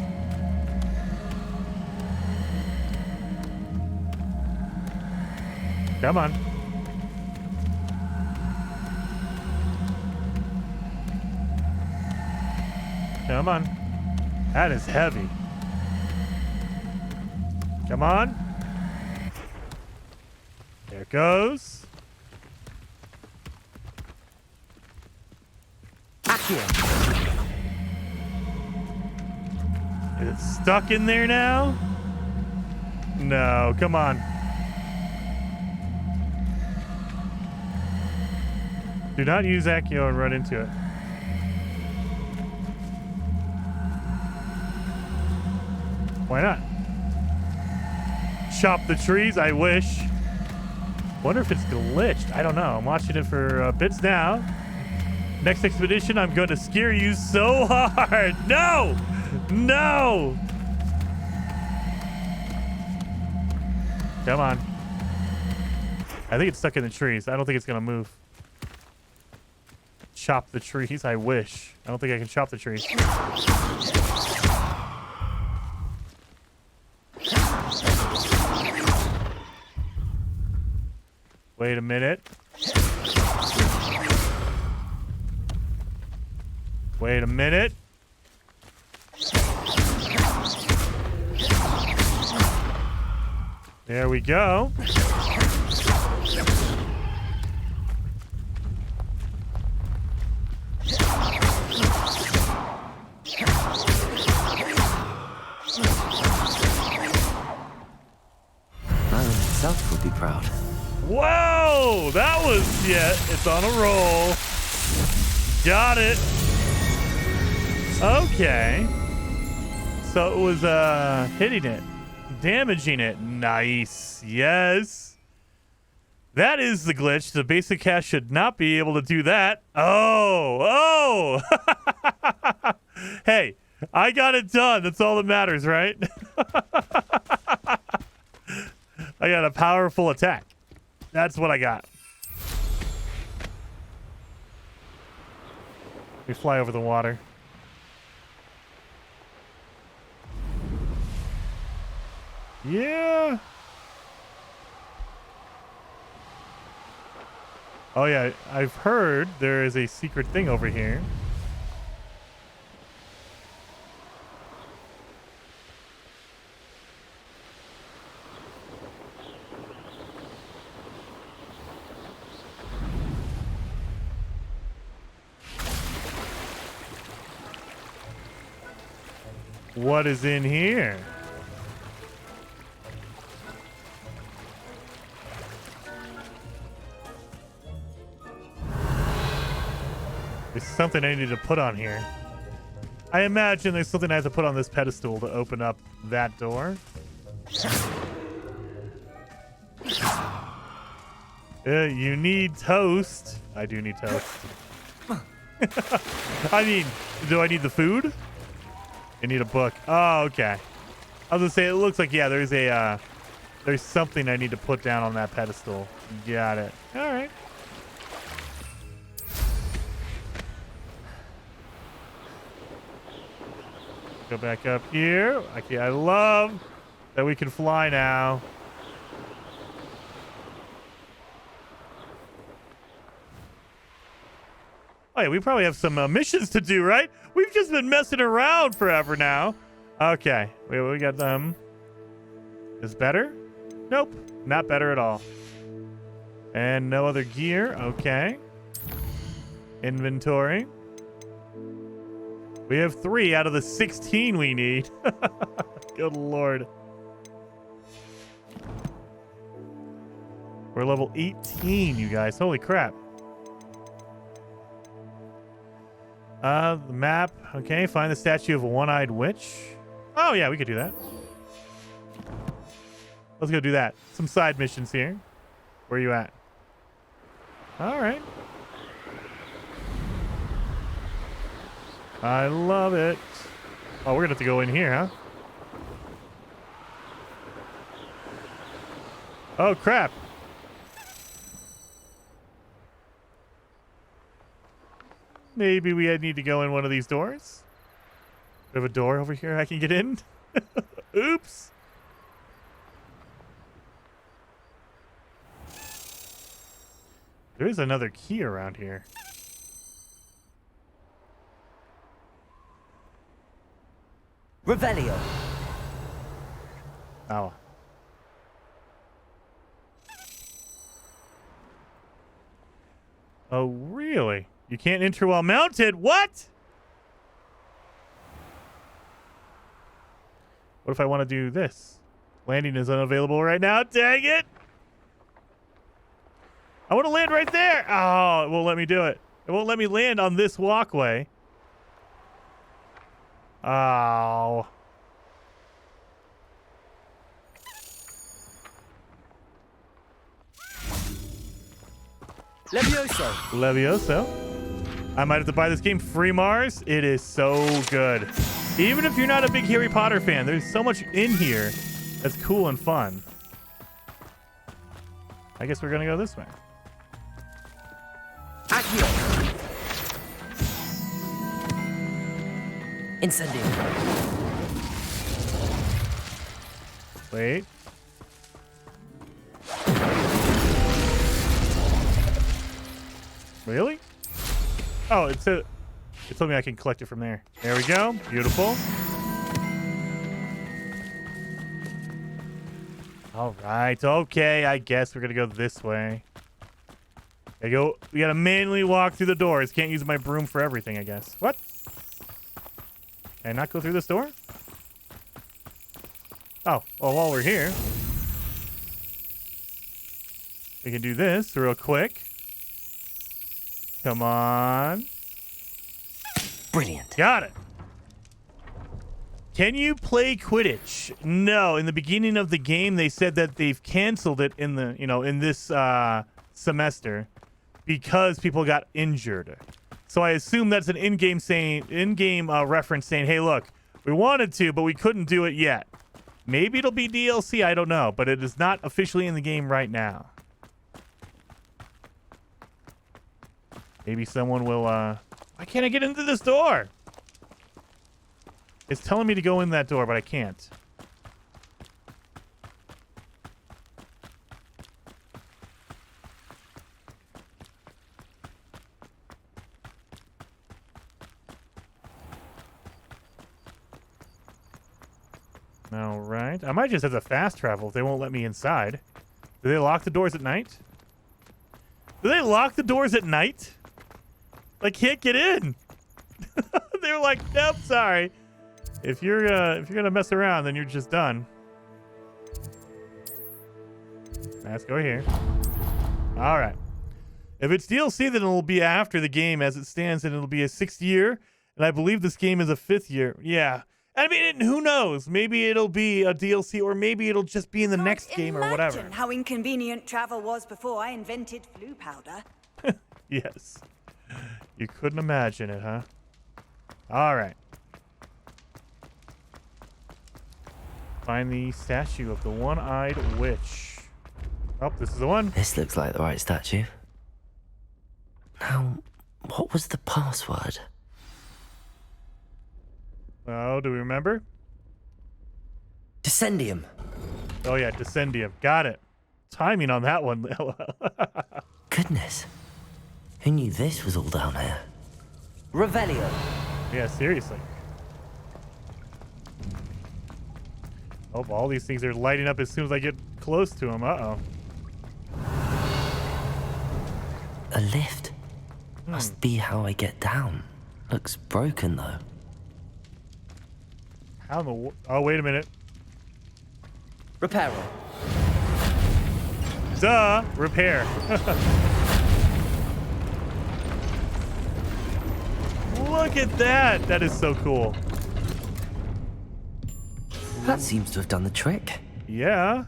Speaker 1: Come on. Come on. That is heavy. Come on. There it goes.
Speaker 6: Accio.
Speaker 1: Is it stuck in there now? No, come on. Do not use Accio and run into it. Why not? Chop the trees, I wish. Wonder if it's glitched. I don't know. I'm watching it for bits now. Next expedition, I'm going to scare you so hard. No! No! Come on. I think it's stuck in the trees. I don't think it's going to move. Chop the trees, I wish. I don't think I can chop the trees. Wait a minute. Wait a minute. There we go.
Speaker 6: Ram himself would be proud.
Speaker 1: Whoa! That was, yeah, it's on a roll. Got it. Okay. So it was hitting it, damaging it. Nice. Yes. That is the glitch. The basic cast should not be able to do that. Oh. Hey, I got it done. That's all that matters, right? I got a powerful attack. That's what I got. We fly over the water. Yeah. Oh yeah, I've heard there is a secret thing over here. What is in here? There's something I need to put on here. I imagine there's something I have to put on this pedestal to open up that door. You need toast. I do need toast. I mean, do I need the food? I need a book. Oh, okay. I was gonna say, it looks like, yeah, there's a, there's something I need to put down on that pedestal. Got it. All right. Go back up here. Okay, I love that we can fly now. Oh yeah, we probably have some missions to do, right? We've just been messing around forever now. Okay, we got them. Is better? Nope, not better at all. And no other gear. Okay. Inventory. We have 3 out of the 16 we need. Good lord. We're level 18, you guys. Holy crap. The map. Okay, find the statue of a one-eyed witch. Oh, yeah, we could do that. Let's go do that. Some side missions here. Where are you at? All right. I love it. Oh, we're going to have to go in here, huh? Oh, crap. Maybe we need to go in one of these doors. We have a door over here I can get in. Oops. There is another key around here.
Speaker 6: Revelio.
Speaker 1: Oh. Oh, really? You can't enter while mounted? What? What if I want to do this? Landing is unavailable right now. Dang it. I want to land right there. Oh, it won't let me do it. It won't let me land on this walkway. Oh.
Speaker 6: Levioso.
Speaker 1: Levioso. I might have to buy this game. Free Mars. It is so good. Even if you're not a big Harry Potter fan, there's so much in here that's cool and fun. I guess we're going to go this way.
Speaker 6: Accio. Incendio.
Speaker 1: Wait. Really? Oh, it told me I can collect it from there. There we go. Beautiful. All right. Okay, I guess we're gonna go this way. We gotta manually walk through the doors. Can't use my broom for everything, I guess. What? Can I not go through this door? Oh, well, while we're here, we can do this real quick. Come on.
Speaker 6: Brilliant.
Speaker 1: Got it. Can you play Quidditch? No. In the beginning of the game, they said that they've canceled it in the, in this semester because people got injured. So I assume that's an in-game reference saying, "Hey, look, we wanted to, but we couldn't do it yet." Maybe it'll be DLC. I don't know, but it is not officially in the game right now. Maybe someone will. Why can't I get into this door? It's telling me to go in that door, but I can't. All right. I might just have to fast travel if they won't let me inside. Do they lock the doors at night? Do they lock the doors at night? I can't get in. They're like, nope, sorry. If you're gonna mess around, then you're just done. Let's go here. All right. If it's DLC, then it'll be after the game as it stands, and it'll be a 6th year. And I believe this game is a 5th year. Yeah. I mean, who knows? Maybe it'll be a DLC, or maybe it'll just be in the next game or whatever.
Speaker 10: Imagine how inconvenient travel was before I invented flu powder.
Speaker 1: Yes. You couldn't imagine it, huh? All right. Find the statue of the one-eyed witch. Oh, this is the one.
Speaker 6: This looks like the right statue. Now, what was the password?
Speaker 1: Oh, do we remember?
Speaker 6: Descendium.
Speaker 1: Oh yeah, Descendium. Got it. Timing on that one.
Speaker 6: Goodness. Who knew this was all down here? Revelio.
Speaker 1: Yeah, seriously. Oh, all these things are lighting up as soon as I get close to them. Uh-oh.
Speaker 6: A lift. Must be how I get down. Looks broken, though.
Speaker 1: How in the... Oh, wait a minute.
Speaker 6: Repairer.
Speaker 1: Duh! Repair. Look at that! That is so cool.
Speaker 6: That seems to have done the trick.
Speaker 1: Yeah.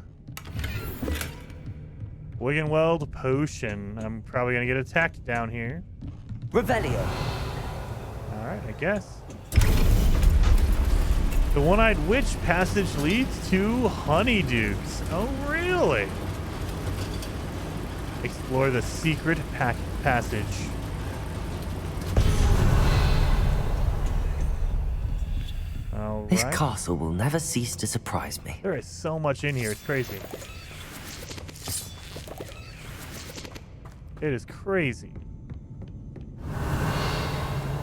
Speaker 1: Wiggenweld potion. I'm probably gonna get attacked down here.
Speaker 6: Revelio.
Speaker 1: Alright, I guess. The One-Eyed Witch passage leads to Honeydukes. Oh, really? Explore the secret passage. All
Speaker 6: This
Speaker 1: right.
Speaker 6: castle will never cease to surprise me.
Speaker 1: There is so much in here. It's crazy. It is crazy.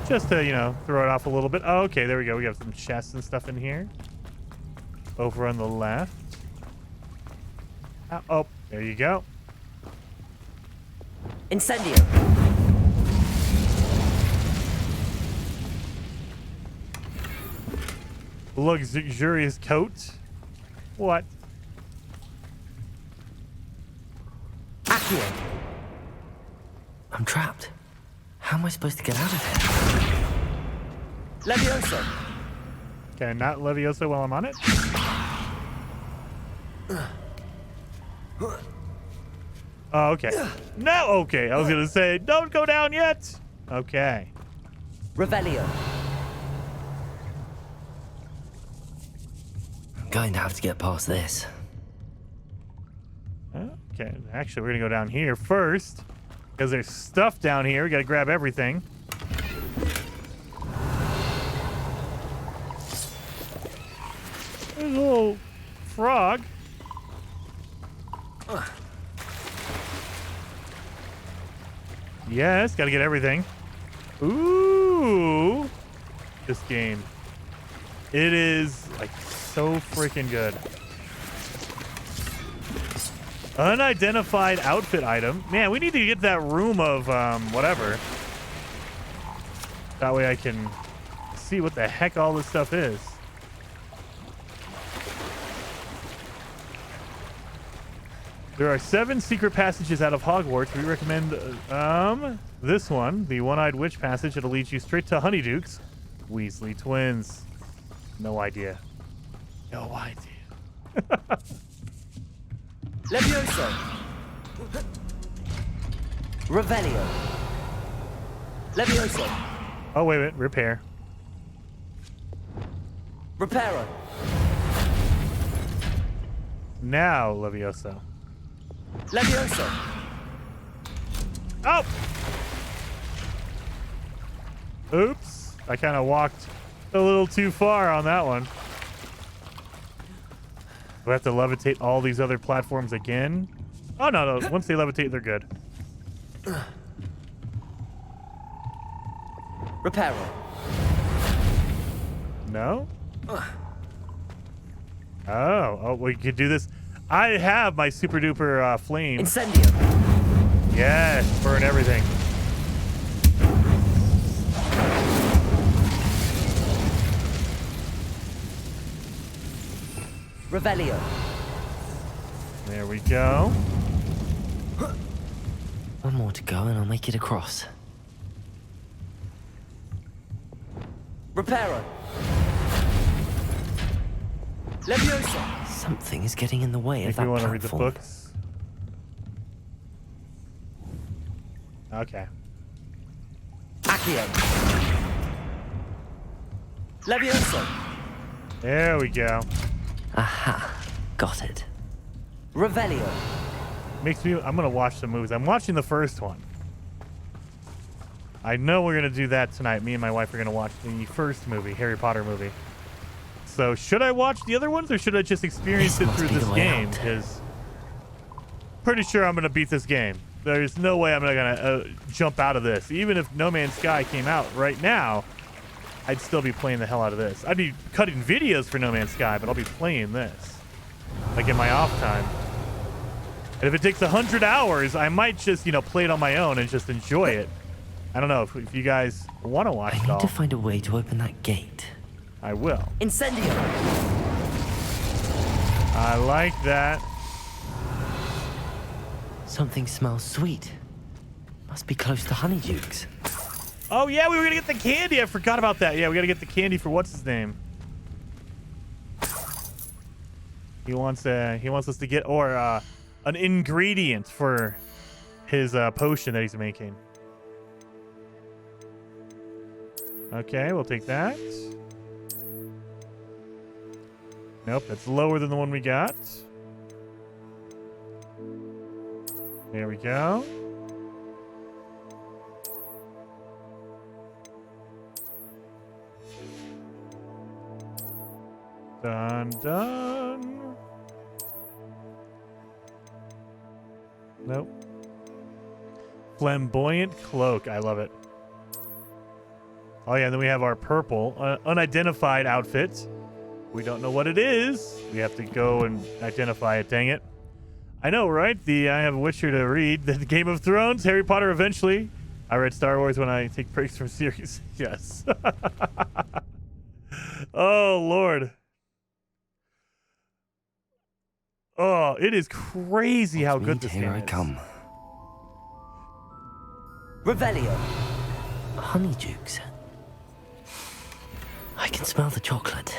Speaker 1: Just to, you know, throw it off a little bit. Oh, okay, there we go. We got some chests and stuff in here. Over on the left. Oh, there you go.
Speaker 6: Incendio.
Speaker 1: Luxurious coat. What?
Speaker 6: Accio. I'm trapped. How am I supposed to get out of here? Levioso.
Speaker 1: Can I not Leviosa while I'm on it? Oh, okay. No, okay. I was gonna say, don't go down yet. Okay.
Speaker 6: Revelio. I'm going to have to get past this.
Speaker 1: Okay. Actually, we're gonna go down here first because there's stuff down here. We gotta grab everything. There's a little frog. Yes, gotta get everything. Ooh, this game. It is like so freaking good. Unidentified outfit item. Man, we need to get that room of whatever. That way I can see what the heck all this stuff is. There are 7 secret passages out of Hogwarts. We recommend this one, the One-Eyed Witch passage. It'll lead you straight to Honeydukes. Weasley twins. No idea. No idea.
Speaker 6: Levioso. Revelio. Levioso.
Speaker 1: Oh, wait a minute. Repair.
Speaker 6: Reparo.
Speaker 1: Now, Levioso.
Speaker 6: Levioso.
Speaker 1: Oh! Oops. I kind of walked a little too far on that one. Do I have to levitate all these other platforms again? Oh, no, no. Once they levitate, they're good.
Speaker 6: Reparo.
Speaker 1: No? Oh, we could do this. I have my super duper flame.
Speaker 6: Incendio.
Speaker 1: Yes, burn everything.
Speaker 6: Revelio.
Speaker 1: There we go.
Speaker 6: One more to go and I'll make it across. Reparo. Leviosa. Something is getting in the way of
Speaker 1: If
Speaker 6: that
Speaker 1: you want to
Speaker 6: platform.
Speaker 1: read the books. Okay.
Speaker 6: Accio. Leviosa.
Speaker 1: There we go.
Speaker 6: Aha. Got it. Revelio.
Speaker 1: Makes me. I'm gonna watch some movies. I'm watching the first one. I know we're gonna do that tonight. Me and my wife are gonna watch the first movie, Harry Potter movie. So should I watch the other ones or should I just experience it through this game? Because pretty sure I'm going to beat this game. There's no way I'm not going to jump out of this. Even if No Man's Sky came out right now, I'd still be playing the hell out of this. I'd be cutting videos for No Man's Sky, but I'll be playing this. Like in my off time. And if it takes 100 hours, I might just, you know, play it on my own and just enjoy it. I don't know if you guys want to watch it all.
Speaker 6: I need to find a way to open that gate.
Speaker 1: I will.
Speaker 6: Incendio!
Speaker 1: I like that.
Speaker 6: Something smells sweet. Must be close to Honeydukes.
Speaker 1: Oh yeah, we were gonna get the candy. I forgot about that. Yeah, we gotta get the candy for what's his name. He wants us to get an ingredient for his potion that he's making. Okay, we'll take that. Nope, that's lower than the one we got. There we go. Done. Nope. Flamboyant cloak. I love it. Oh, yeah. And then we have our purple unidentified outfit. We don't know what it is. We have to go and identify it. Dang it. I know, right? I have a Witcher to read. The Game of Thrones, Harry Potter eventually. I read Star Wars when I take breaks from series. Yes. Oh, Lord. Oh, it is crazy how good this game is.
Speaker 6: Here I come. Revelio. Honeydukes. I can smell the chocolate.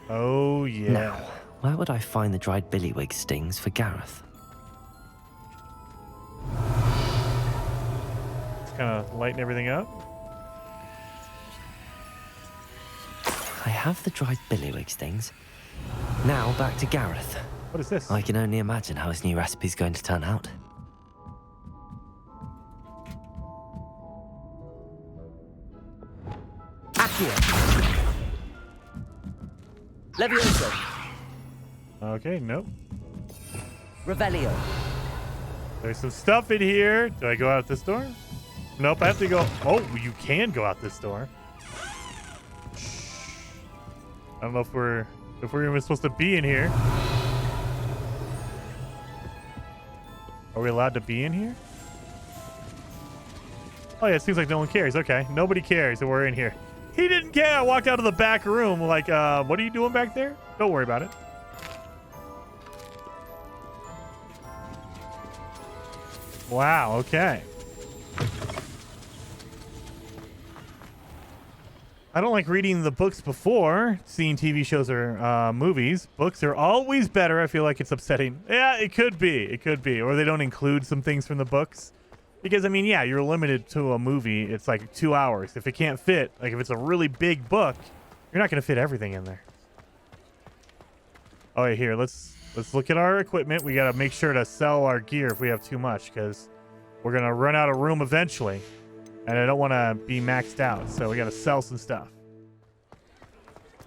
Speaker 1: Oh, yeah.
Speaker 6: Now, where would I find the dried billywig stings for Gareth?
Speaker 1: Just kind of lighten everything up.
Speaker 6: I have the dried billywig stings. Now back to Gareth.
Speaker 1: What is this?
Speaker 6: I can only imagine how his new recipe's going to turn out. Accio. Levioso.
Speaker 1: Okay, nope.
Speaker 6: Revelio.
Speaker 1: There's some stuff in here. Do I go out this door? Nope, I have to go. Oh, you can go out this door. I don't know if we're even supposed to be in here. Are we allowed to be in here? Oh yeah, it seems like no one cares. Okay, nobody cares that we're in here. He didn't care. I walked out of the back room like, what are you doing back there? Don't worry about it. Wow, okay. I don't like reading the books before seeing TV shows or movies. Books are always better. I feel like it's upsetting. Yeah, it could be. It could be. Or they don't include some things from the books. Because, I mean, yeah, you're limited to a movie. It's like 2 hours. If it can't fit, like if it's a really big book, you're not going to fit everything in there. Oh, yeah, here, let's look at our equipment. We got to make sure to sell our gear if we have too much because we're going to run out of room eventually. And I don't want to be maxed out, so we got to sell some stuff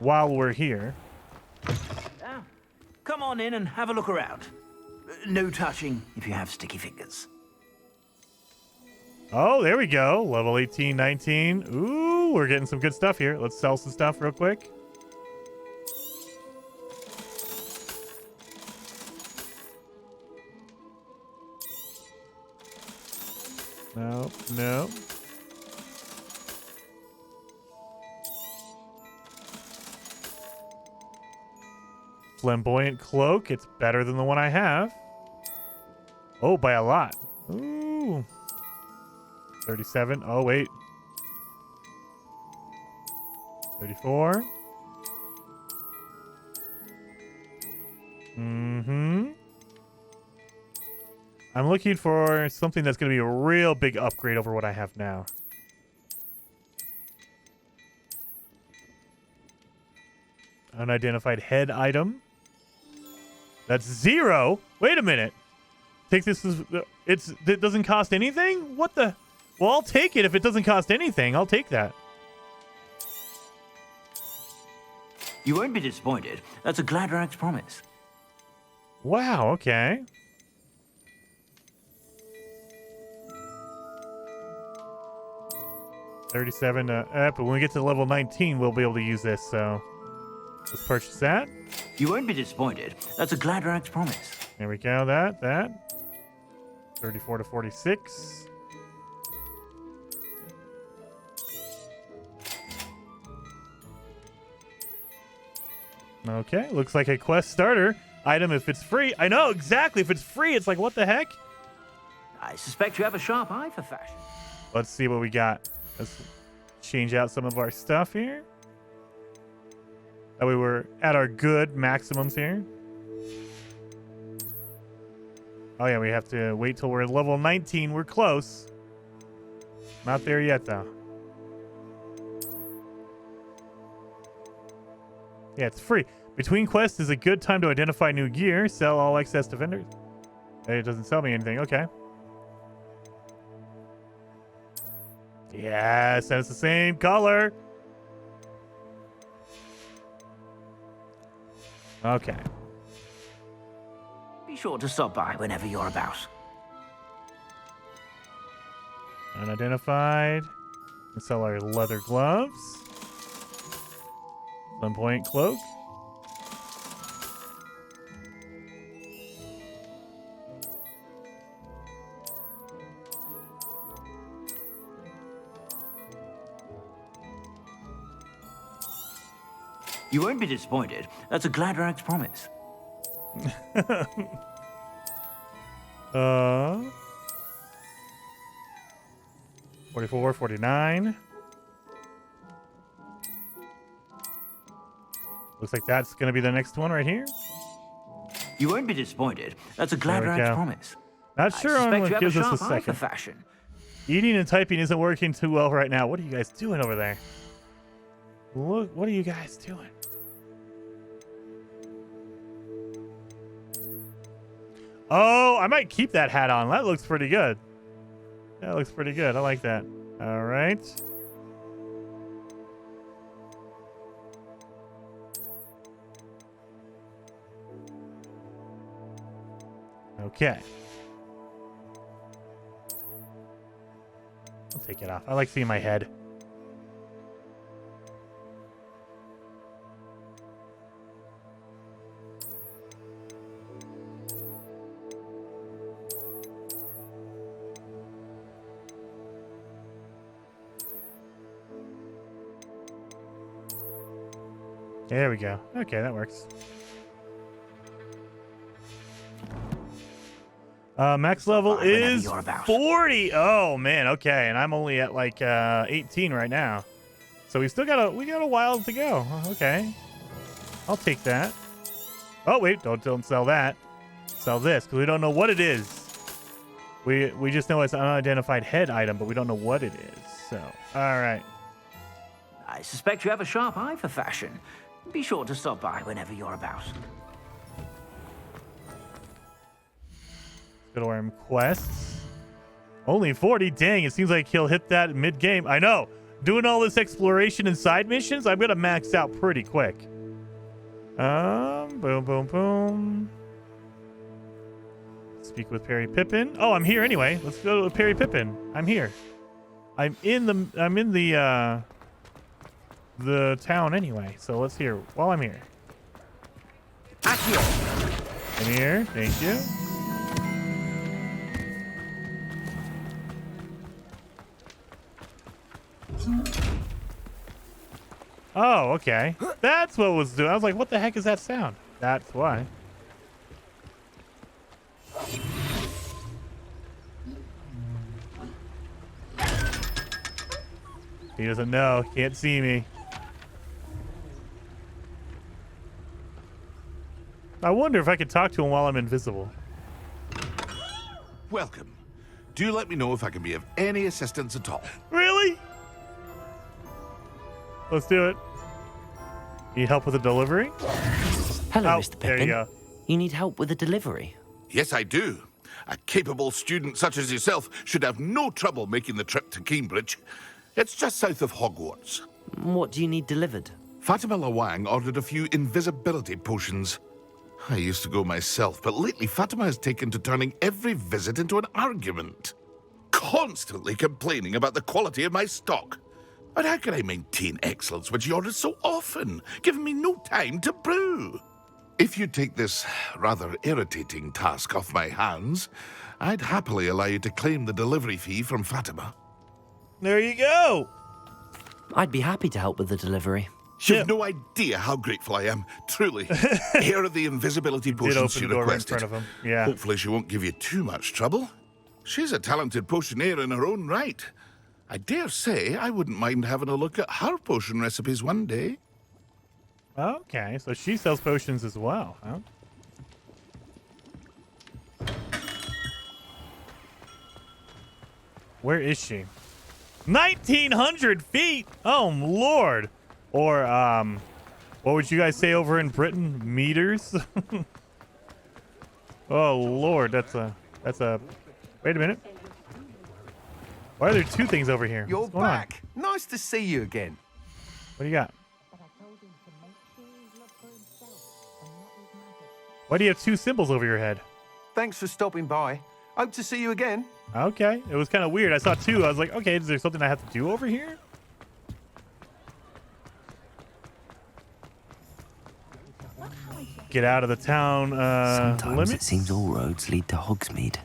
Speaker 1: while we're here.
Speaker 11: Come on in and have a look around. No touching if you have sticky fingers.
Speaker 1: Oh, there we go. Level 18, 19. Ooh, we're getting some good stuff here. Let's sell some stuff real quick. No, no. Flamboyant cloak. It's better than the one I have. Oh, by a lot. Ooh. 37. Oh, wait. 34. Mm-hmm. I'm looking for something that's going to be a real big upgrade over what I have now. Unidentified head item. That's 0. Wait a minute. Take this as it doesn't cost anything? What the? Well, I'll take it if it doesn't cost anything. I'll take that.
Speaker 11: You won't be disappointed. That's a Gladrag's promise.
Speaker 1: Wow, okay. $37, but when we get to level 19, we'll be able to use this, so let's purchase that.
Speaker 11: You won't be disappointed. That's a Gladrag's promise.
Speaker 1: There we go, that. 34 to 46. Okay, looks like a quest starter item if it's free. I know, exactly. If it's free, it's like, what the heck?
Speaker 11: I suspect you have a sharp eye for fashion.
Speaker 1: Let's see what we got. Let's change out some of our stuff here. That way we're at our good maximums here. Oh yeah, we have to wait till we're at level 19. We're close. Not there yet, though. Yeah, it's free. Between quests is a good time to identify new gear. Sell all excess to vendors. It doesn't sell me anything. Okay. Yes, and it's the same color. Okay.
Speaker 11: Be sure to stop by whenever you're about.
Speaker 1: Unidentified. Let's sell our leather gloves. Flamboyant cloak.
Speaker 11: You won't be disappointed. That's a Gladrag's promise.
Speaker 1: 44, 49. Looks like that's going to be the next one right here.
Speaker 11: You won't be disappointed. That's a
Speaker 1: There we
Speaker 11: Gladrag's
Speaker 1: go.
Speaker 11: promise.
Speaker 1: Not sure on
Speaker 11: suspect
Speaker 1: what
Speaker 11: you have
Speaker 1: gives
Speaker 11: a
Speaker 1: us a
Speaker 11: sharp eye for
Speaker 1: second.
Speaker 11: fashion.
Speaker 1: Eating and typing isn't working too well right now. What are you guys doing over there? Look, what are you guys doing? Oh, I might keep that hat on. That looks pretty good. That looks pretty good. I like that. All right. Okay. I'll take it off. I like seeing my head. There we go. Okay, that works. Max level is 40. Oh man, okay, and I'm only at like 18 right now, so we got a while to go. Okay, I'll take that. Oh wait, don't sell that. Sell this because we don't know what it is. We just know it's an unidentified head item, but we don't know what it is. So all right.
Speaker 11: I suspect you have a sharp eye for fashion. Be sure to stop by whenever you're about.
Speaker 1: Go to our quests. Only 40. Dang, it seems like he'll hit that mid-game. I know. Doing all this exploration and side missions, I'm gonna max out pretty quick. Boom, boom, boom. Speak with Perry Pippin. Oh, I'm here anyway. Let's go to Perry Pippin. I'm here. I'm in the town anyway. So let's hear while I'm here.
Speaker 11: Accio.
Speaker 1: I'm here. Thank you. Oh, okay. That's what was doing. I was like, what the heck is that sound? That's why. He doesn't know. Can't see me. I wonder if I could talk to him while I'm invisible.
Speaker 9: Welcome. Do let me know if I can be of any assistance at all.
Speaker 1: Really? Let's do it. Need help with a delivery?
Speaker 12: Hello,
Speaker 1: Oh,
Speaker 12: Mr. Pippin.
Speaker 1: there you go.
Speaker 12: You need help with a delivery?
Speaker 9: Yes, I do. A capable student such as yourself should have no trouble making the trip to Cambridge. It's just south of Hogwarts.
Speaker 12: What do you need delivered?
Speaker 9: Fatima Lawang ordered a few invisibility potions. I used to go myself, but lately Fatima has taken to turning every visit into an argument. Constantly complaining about the quality of my stock. But how can I maintain excellence when she orders so often, giving me no time to brew? If you take this rather irritating task off my hands, I'd happily allow you to claim the delivery fee from Fatima.
Speaker 1: There you go.
Speaker 12: I'd be happy to help with the delivery.
Speaker 9: You've no idea how grateful I am, truly. Here are the invisibility potions she requested.
Speaker 1: In front of him. Yeah.
Speaker 9: Hopefully she won't give you too much trouble. She's a talented potioneer in her own right. I dare say I wouldn't mind having a look at her potion recipes one day.
Speaker 1: Okay, so she sells potions as well, huh? Where is she? 1,900 feet! Oh, Lord! Or, what would you guys say over in Britain? Meters? Oh, Lord, that's a... Wait a minute. Why are there two things over here?
Speaker 8: You're
Speaker 1: What's going
Speaker 8: back. Nice to see you again.
Speaker 1: What do you got? Why do you have two symbols over your head?
Speaker 8: Thanks for stopping by. Hope to see you again.
Speaker 1: Okay. It was kind of weird. I saw two. I was like, okay, is there something I have to do over here? Get out of the town
Speaker 12: Sometimes
Speaker 1: limits?
Speaker 12: it seems all roads lead to Hogsmeade.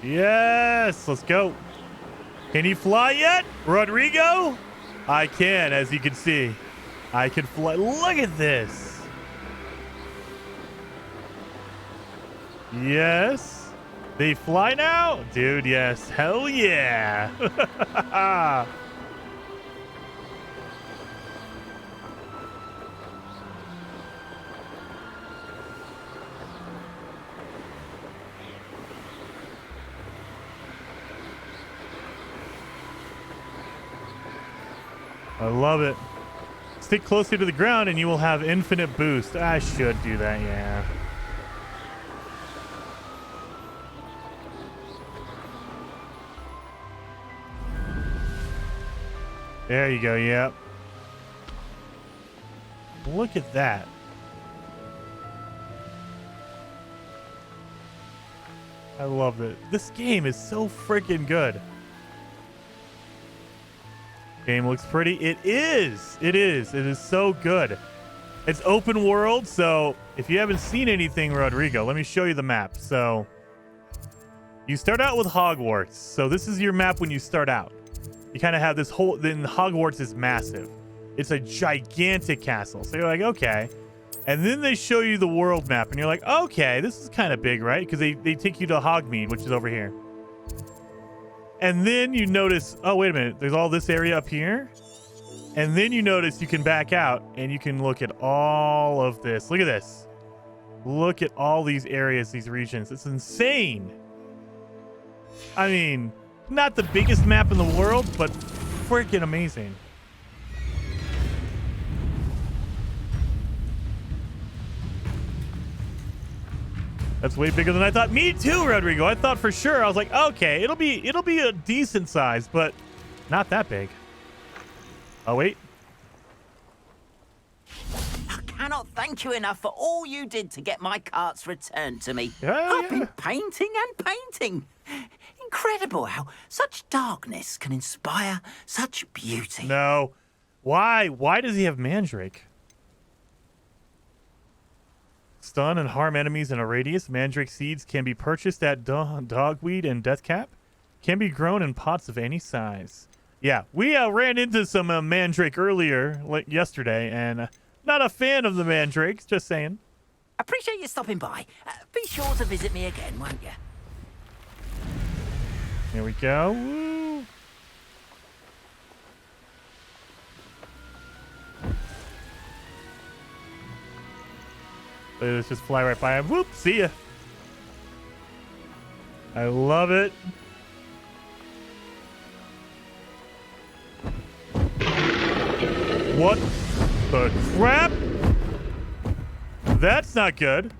Speaker 1: Yes, let's go. Can you fly yet, Rodrigo? I can, as you can see. I can fly. Look at this. Yes. They fly now? Dude, yes. Hell yeah. I love it. Stick closer to the ground and you will have infinite boost. I should do that, yeah. There you go, yep. Look at that. I love it. This game is so freaking good. Game looks pretty. It is. It is. It is so good. It's open world, so if you haven't seen anything, Rodrigo, let me show you the map. So you start out with Hogwarts. So this is your map when you start out. You kind of have this whole, then Hogwarts is massive. It's a gigantic castle. So you're like, okay. And then they show you the world map and you're like, okay, this is kind of big, right? Because they take you to Hogsmeade, which is over here. And then you notice, oh, wait a minute. There's all this area up here. And then you notice you can back out and you can look at all of this. Look at this. Look at all these areas, these regions. It's insane. I mean, not the biggest map in the world, but freaking amazing. That's way bigger than I thought. Me too, Rodrigo. I thought for sure. I was like, okay, it'll be a decent size, but not that big. Oh, wait.
Speaker 13: I cannot thank you enough for all you did to get my carts returned to me.
Speaker 1: I've
Speaker 13: been painting and painting. Incredible how such darkness can inspire such beauty.
Speaker 1: No. Why? Why does he have Mandrake? Stun and harm enemies in a radius. Mandrake seeds can be purchased at Dogweed and Deathcap. Can be grown in pots of any size. Yeah, we ran into some Mandrake earlier, like yesterday, and not a fan of the Mandrakes, just saying.
Speaker 13: Appreciate you stopping by. Be sure to visit me again, won't you?
Speaker 1: Here we go. Woo. Let's just fly right by him. Whoop, see ya. I love it. What the crap? That's not good.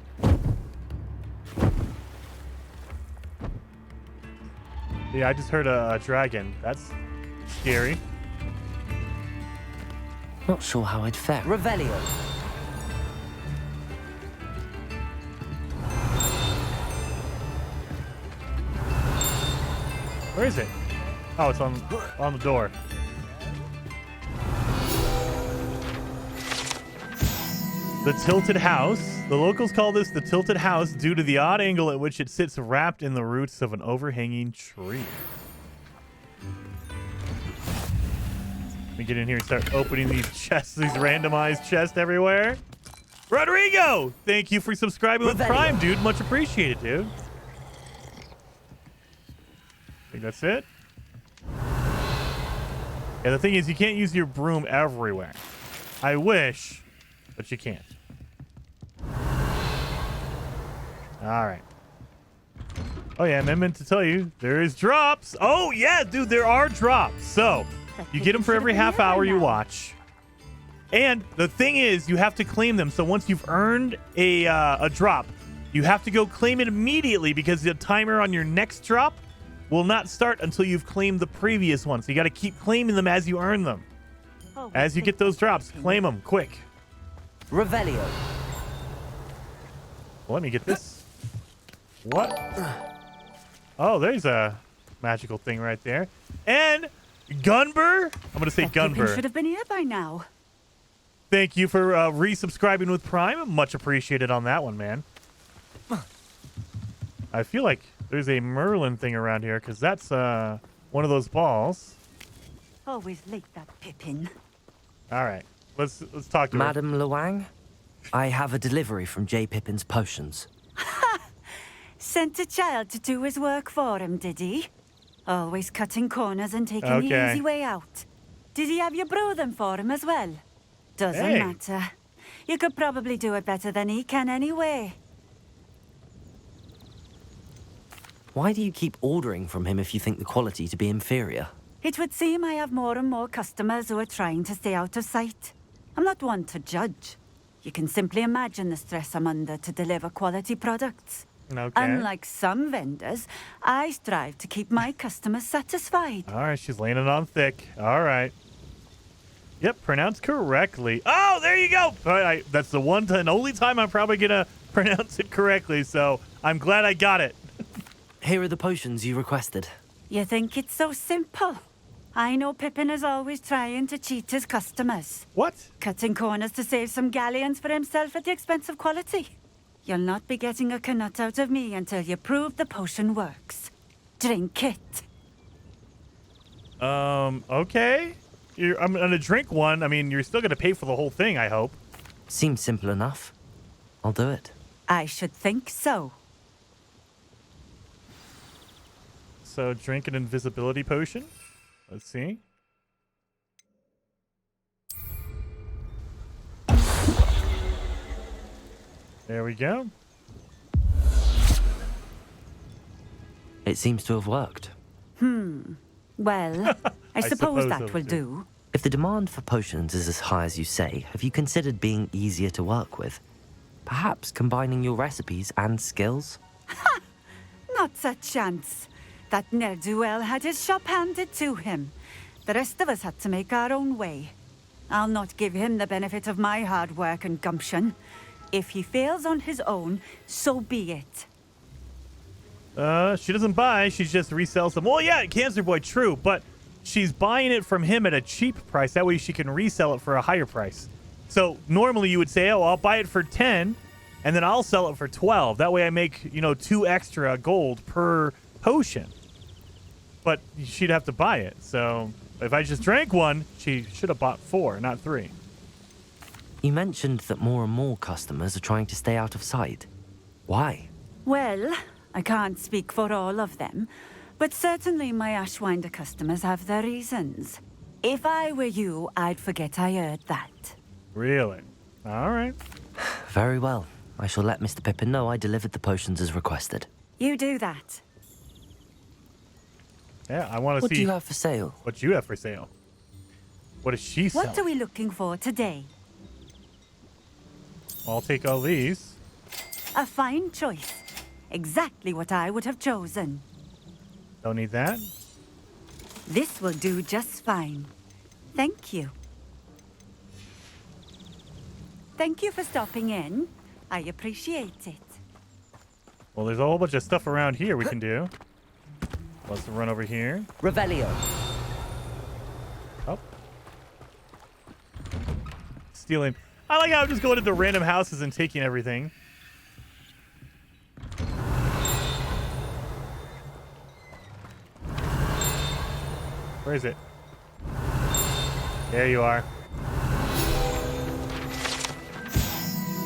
Speaker 1: Yeah, I just heard a dragon. That's scary.
Speaker 12: Not sure how I'd fare.
Speaker 6: Revelio.
Speaker 1: Where is it? Oh, it's on the door. The Tilted House. The locals call this the Tilted House due to the odd angle at which it sits wrapped in the roots of an overhanging tree. Let me get in here and start opening these chests, these randomized chests everywhere. Rodrigo, thank you for subscribing with Prime, dude. Much appreciated, dude. I think that's it. Yeah, the thing is, you can't use your broom everywhere. I wish, but you can't. All right. Oh, yeah, and I meant to tell you, there is drops. Oh, yeah, dude, there are drops. So, you get them for every half hour you watch. And the thing is, you have to claim them. So once you've earned a drop, you have to go claim it immediately because the timer on your next drop will not start until you've claimed the previous one. So you got to keep claiming them as you earn them. As you get those drops, claim them quick.
Speaker 6: Revelio.
Speaker 1: Well, let me get this. What? Oh, there's a magical thing right there. And Gunbur. I'm going to say Gunbur.
Speaker 10: Should have been here by now.
Speaker 1: Thank you for resubscribing with Prime. Much appreciated on that one, man. I feel like there's a Merlin thing around here because that's one of those balls.
Speaker 10: Always late, that Pippin.
Speaker 1: All right, let's talk to
Speaker 12: Madam Luang, I have a delivery from J. Pippin's Potions.
Speaker 10: Sent a child to do his work for him, did he? Always cutting corners and taking the easy way out. Did he have you brew them for him as well? Doesn't matter. You could probably do it better than he can anyway.
Speaker 12: Why do you keep ordering from him if you think the quality to be inferior?
Speaker 10: It would seem I have more and more customers who are trying to stay out of sight. I'm not one to judge. You can simply imagine the stress I'm under to deliver quality products.
Speaker 1: Okay.
Speaker 10: Unlike some vendors, I strive to keep my customers satisfied.
Speaker 1: All right, she's laying it on thick. All right. Yep, pronounced correctly. Oh, there you go. All right, that's the one and only time I'm probably going to pronounce it correctly, so I'm glad I got it.
Speaker 12: Here are the potions you requested.
Speaker 10: You think it's so simple? I know Pippin is always trying to cheat his customers.
Speaker 1: What?
Speaker 10: Cutting corners to save some galleons for himself at the expense of quality. You'll not be getting a canut out of me until you prove the potion works. Drink it.
Speaker 1: Okay. I'm going to drink one. I mean, you're still going to pay for the whole thing, I hope.
Speaker 12: Seems simple enough. I'll do it.
Speaker 10: I should think so.
Speaker 1: So, drink an invisibility potion. Let's see. There we go.
Speaker 12: It seems to have worked.
Speaker 10: Well, I suppose that will do.
Speaker 12: If the demand for potions is as high as you say, have you considered being easier to work with? Perhaps combining your recipes and skills?
Speaker 10: Not a chance. That ne'er-do-well had his shop handed to him. The rest of us had to make our own way. I'll not give him the benefit of my hard work and gumption. If he fails on his own, so be it.
Speaker 1: She doesn't buy, she just resells them. Well, yeah, Cancer Boy, true, but she's buying it from him at a cheap price. That way she can resell it for a higher price. So normally you would say, oh, I'll buy it for 10, and then I'll sell it for 12. That way I make, 2 extra gold per potion. But she'd have to buy it. So if I just drank one, she should have bought 4, not 3.
Speaker 12: You mentioned that more and more customers are trying to stay out of sight. Why?
Speaker 10: Well, I can't speak for all of them, but certainly my Ashwinder customers have their reasons. If I were you, I'd forget I heard that.
Speaker 1: Really? All right.
Speaker 12: Very well. I shall let Mr. Pippin know I delivered the potions as requested.
Speaker 10: You do that.
Speaker 1: Yeah, I want to see...
Speaker 12: What do you have for sale?
Speaker 1: What you have for sale? What is she selling?
Speaker 10: What are we looking for today?
Speaker 1: I'll take all these.
Speaker 10: A fine choice. Exactly what I would have chosen.
Speaker 1: Don't need that.
Speaker 10: This will do just fine. Thank you. Thank you for stopping in. I appreciate it.
Speaker 1: Well, there's a whole bunch of stuff around here we can do. Let's run over here.
Speaker 6: Revelio.
Speaker 1: Oh. Stealing. I like how I'm just going into random houses and taking everything. Where is it? There you are.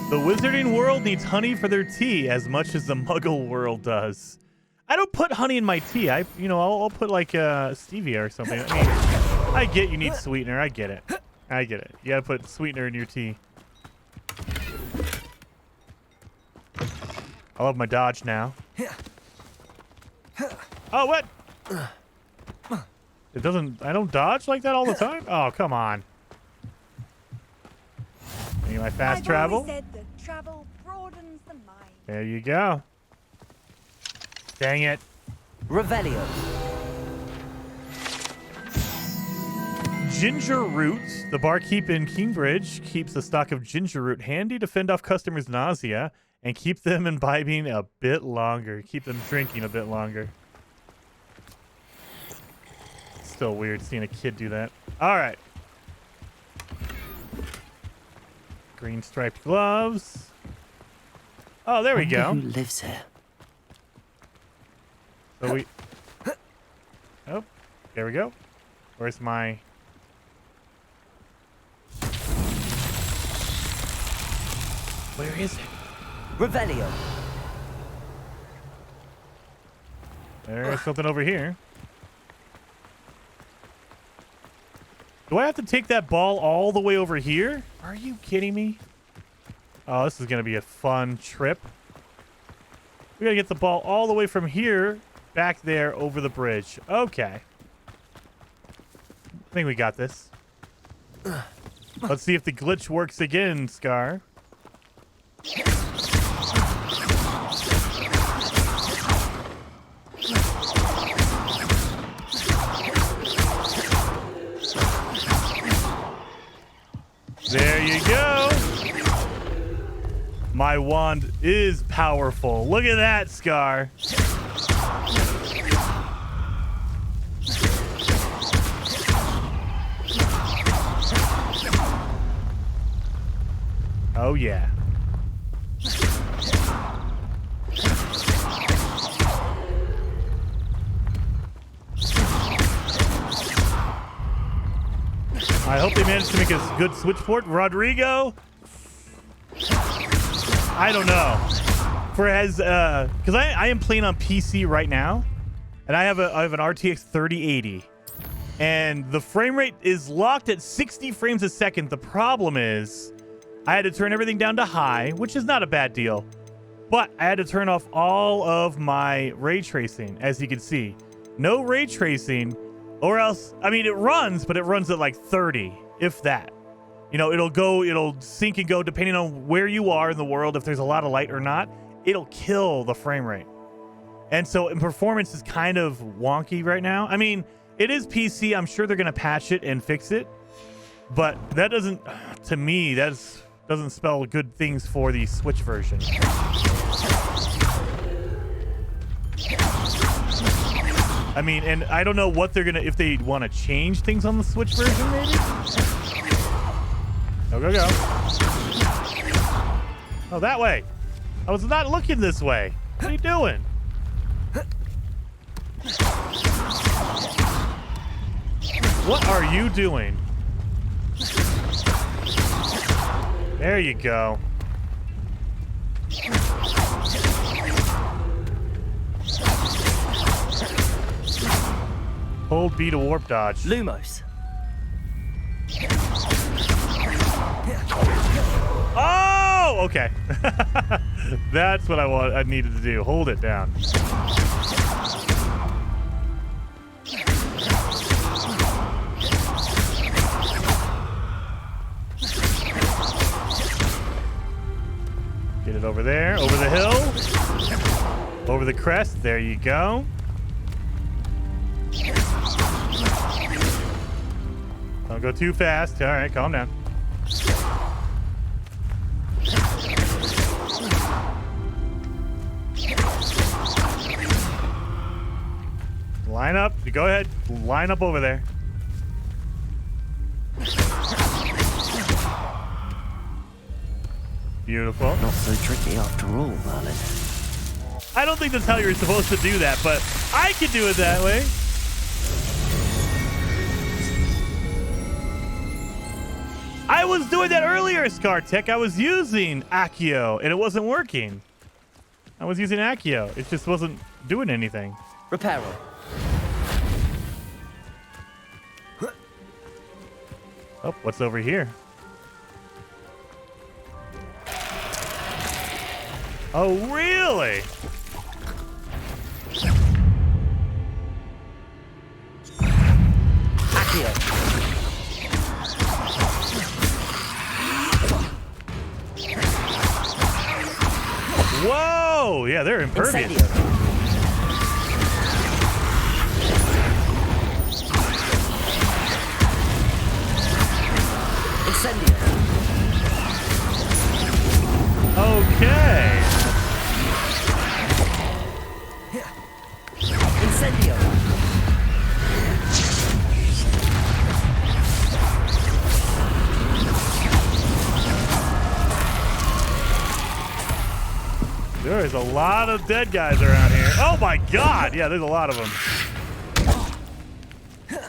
Speaker 1: The wizarding world needs honey for their tea as much as the muggle world does. I don't put honey in my tea. I'll put like stevia or something. I mean, I get you need sweetener. I get it. I get it. You gotta put sweetener in your tea. I love my dodge now. Oh, what? It doesn't... I don't dodge like that all the time? Oh, come on. Need my fast travel?
Speaker 14: Said that travel broadens the mind.
Speaker 1: There you go. Dang it.
Speaker 6: Revelio.
Speaker 1: Ginger root. The barkeep in Kingbridge keeps a stock of ginger root handy to fend off customers' nausea and keep them imbibing a bit longer. Keep them drinking a bit longer. Still weird seeing a kid do that. All right. Green striped gloves. Oh, there we go.
Speaker 12: Who lives here?
Speaker 1: So we... Oh, there we go. Where's my... Where is it?
Speaker 6: Revelio.
Speaker 1: There's something over here. Do I have to take that ball all the way over here? Are you kidding me? Oh, this is going to be a fun trip. We got to get the ball all the way from here back there over the bridge. Okay. I think we got this. Let's see if the glitch works again, Scar. There you go. My wand is powerful. Look at that, Scar. Oh, yeah. I hope they managed to make a good switch port. Rodrigo? I don't know. Because I am playing on PC right now, and I have an RTX 3080, and the frame rate is locked at 60 frames a second. The problem is I had to turn everything down to high, which is not a bad deal, but I had to turn off all of my ray tracing, as you can see. No ray tracing, or else, I mean, it runs, but it runs at like 30, if that. You know, it'll sync and go depending on where you are in the world. If there's a lot of light or not, it'll kill the frame rate. And so performance is kind of wonky right now. I mean, it is PC. I'm sure they're going to patch it and fix it. But that doesn't, to me, doesn't spell good things for the Switch version. I mean, and I don't know what they're going to, if they want to change things on the Switch version, maybe? Go. Oh, that way. I was not looking this way. What are you doing? What are you doing? There you go. Hold B to warp dodge.
Speaker 12: Lumos.
Speaker 1: Oh, okay. That's what I needed to do. Hold it down. Get it over there, over the hill, over the crest. There you go. Don't go too fast. All right, calm down. Line up. Go ahead. Line up over there. Beautiful.
Speaker 12: Not so tricky after all, Merlin.
Speaker 1: I don't think that's how you're supposed to do that, but I can do it that way. I was doing that earlier, ScarTech. I was using Accio, and it wasn't working. I was using Accio. It just wasn't doing anything.
Speaker 6: Reparo.
Speaker 1: Oh, what's over here? Oh, really? Whoa! Yeah, they're impervious.
Speaker 6: Incendio.
Speaker 1: Okay.
Speaker 6: Incendio.
Speaker 1: There is a lot of dead guys around here. Oh my god! Yeah, there's a lot of them.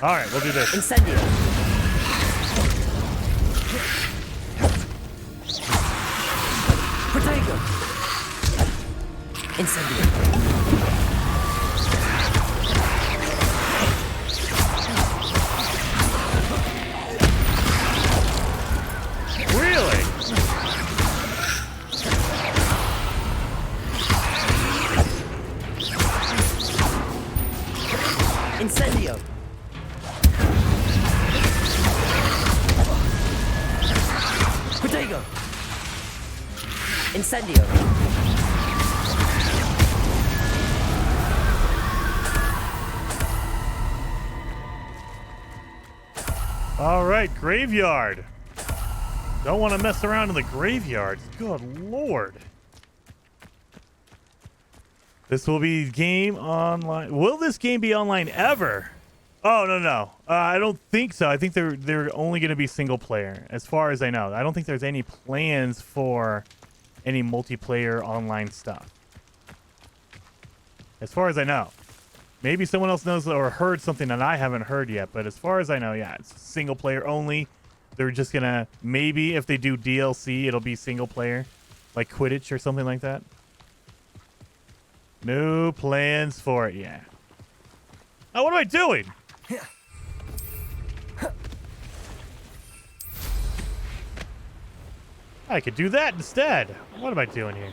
Speaker 1: All right, we'll do this.
Speaker 6: Incendio. Protego. Incendio.
Speaker 1: Really?
Speaker 6: Incendio. Protego. Incendio.
Speaker 1: All right, graveyard. Don't want to mess around in the graveyards. Good lord. This will be game online. Will this game be online ever? Oh, no. I don't think so. I think they're only going to be single player, as far as I know. I don't think there's any plans for any multiplayer online stuff. As far as I know. Maybe someone else knows or heard something that I haven't heard yet, but as far as I know, yeah, it's single player only. They're just going to, maybe if they do DLC, it'll be single player, like Quidditch or something like that. No plans for it, yeah. Oh, what am I doing? I could do that instead. What am I doing here?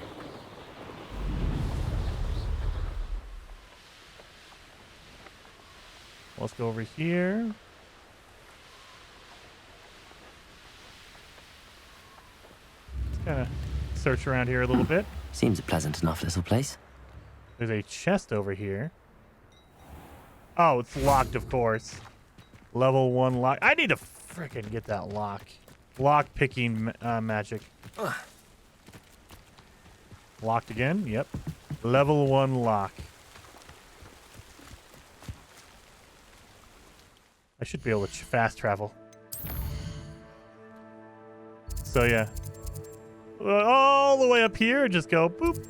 Speaker 1: Let's go over here. Let's kind of search around here a little bit.
Speaker 12: Seems a pleasant enough little place.
Speaker 1: There's a chest over here. Oh, it's locked, of course. Level 1 lock. I need to frickin' get that lock. Lock picking magic. Locked again? Yep. Level 1 lock. I should be able to fast travel. So, yeah. All the way up here, just go boop.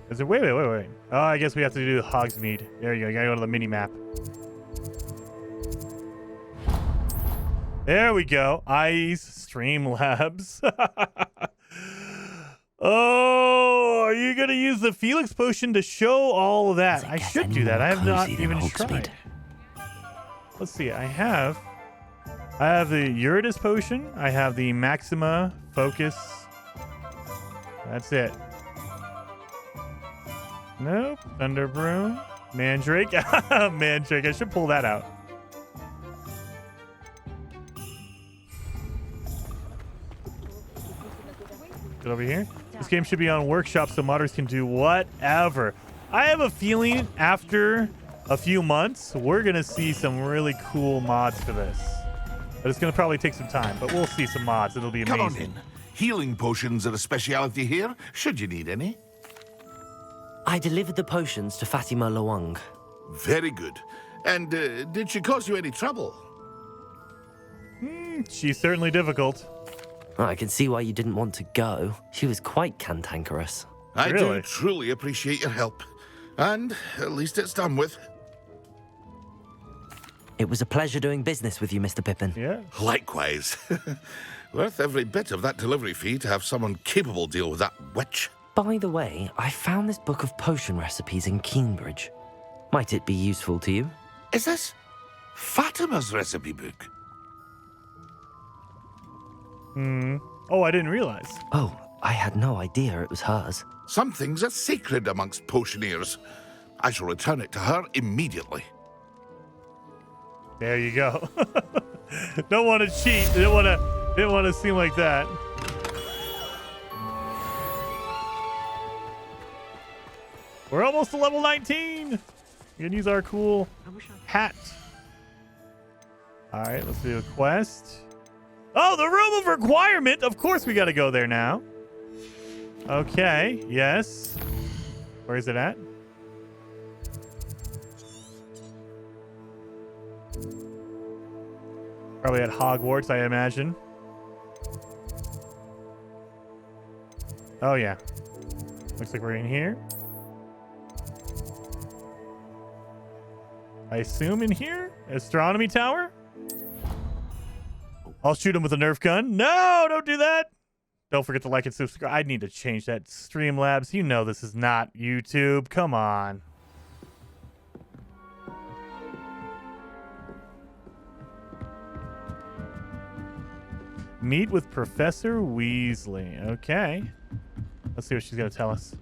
Speaker 1: Is it? Wait. Oh, I guess we have to do Hogsmeade. There you go. You gotta go to the mini map. There we go. Ice Streamlabs. Oh, are you gonna use the Felix potion to show all of that? I should do that. I have not even tried. Let's see. I have the Eurydice potion. I have the Maxima Focus. That's it. Nope. Thunder Broom. Mandrake. Mandrake. I should pull that out. Get over here. This game should be on workshop so modders can do whatever. I have a feeling after a few months, we're going to see some really cool mods for this. But it's going to probably take some time, but we'll see some mods. It'll be amazing.
Speaker 9: Come on in. Healing potions are a speciality here, should you need any.
Speaker 12: I delivered the potions to Fatima Lawang.
Speaker 9: Very good. And did she cause you any trouble?
Speaker 1: She's certainly difficult.
Speaker 12: I can see why you didn't want to go. She was quite cantankerous.
Speaker 9: I
Speaker 1: Really?
Speaker 9: do truly appreciate your help. And at least it's done with.
Speaker 12: It was a pleasure doing business with you, Mr. Pippin.
Speaker 1: Yeah.
Speaker 9: Likewise. Worth every bit of that delivery fee to have someone capable deal with that witch.
Speaker 12: By the way, I found this book of potion recipes in Cambridge. Might it be useful to you?
Speaker 9: Is this Fatima's recipe book?
Speaker 1: Oh, I didn't realize.
Speaker 12: Oh, I had no idea it was hers.
Speaker 9: Some things are sacred amongst potioneers. I shall return it to her immediately.
Speaker 1: There you go. Don't want to cheat. Didn't want to seem like that. We're almost to level 19. We can use our cool hat. All right, let's do a quest. Oh, the room of requirement. Of course we got to go there now. Okay, yes. Where is it at? Probably at Hogwarts, I imagine. Oh, yeah. Looks like we're in here. I assume in here? Astronomy tower? I'll shoot him with a Nerf gun. No, don't do that. Don't forget to like and subscribe. I need to change that. Streamlabs, you know this is not YouTube. Come on. Meet with Professor Weasley. Okay. Let's see what she's going to tell us.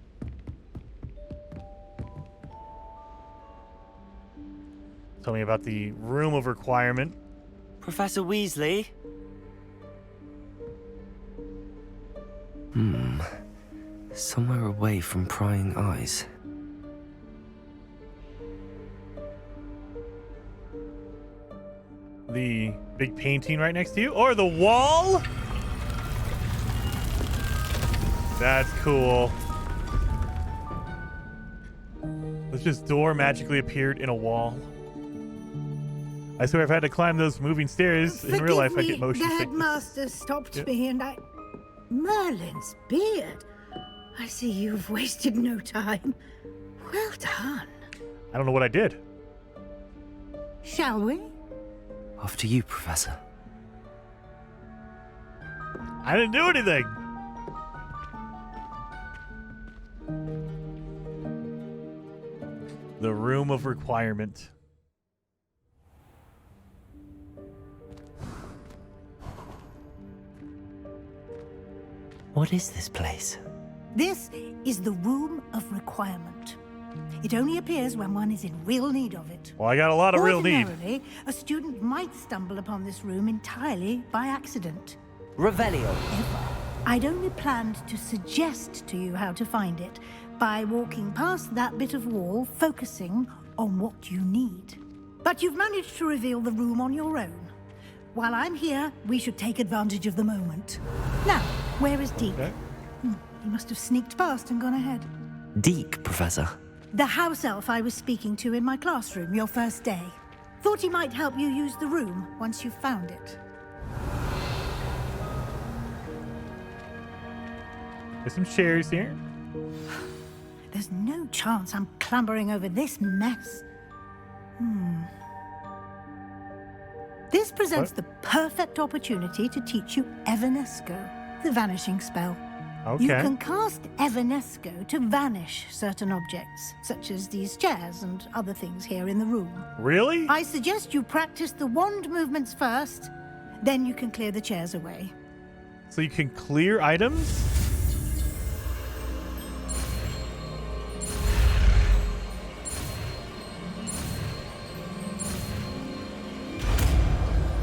Speaker 1: Tell me about the room of requirement.
Speaker 6: Professor Weasley?
Speaker 12: Somewhere away from prying eyes.
Speaker 1: The big painting right next to you? Or the wall? That's cool. This door magically appeared in a wall. I swear if I had to climb those moving stairs in real life, I'd get motion
Speaker 15: The
Speaker 1: sickness.
Speaker 15: headmaster stopped me and I... Merlin's beard. I see you've wasted no time. Well done.
Speaker 1: I don't know what I did.
Speaker 15: Shall we?
Speaker 12: Off to you, Professor.
Speaker 1: I didn't do anything. The room of requirement.
Speaker 12: What is this place?
Speaker 15: This is the room of requirement. It only appears when one is in real need of it.
Speaker 1: Well, I got a lot of real need.
Speaker 15: Ordinarily, a student might stumble upon this room entirely by accident.
Speaker 6: Revelio.
Speaker 15: I'd only planned to suggest to you how to find it by walking past that bit of wall, focusing on what you need. But you've managed to reveal the room on your own. While I'm here, we should take advantage of the moment. Now, where is Deke?
Speaker 1: Okay.
Speaker 15: He must have sneaked past and gone ahead.
Speaker 12: Deke, Professor.
Speaker 15: The house elf I was speaking to in my classroom your first day. Thought he might help you use the room once you've found it.
Speaker 1: There's some chairs here.
Speaker 15: There's no chance I'm clambering over this mess. This presents the perfect opportunity to teach you Evanesco, the vanishing spell.
Speaker 1: Okay.
Speaker 15: You can cast Evanesco to vanish certain objects, such as these chairs and other things here in the room.
Speaker 1: Really?
Speaker 15: I suggest you practice the wand movements first, then you can clear the chairs away.
Speaker 1: So you can clear items?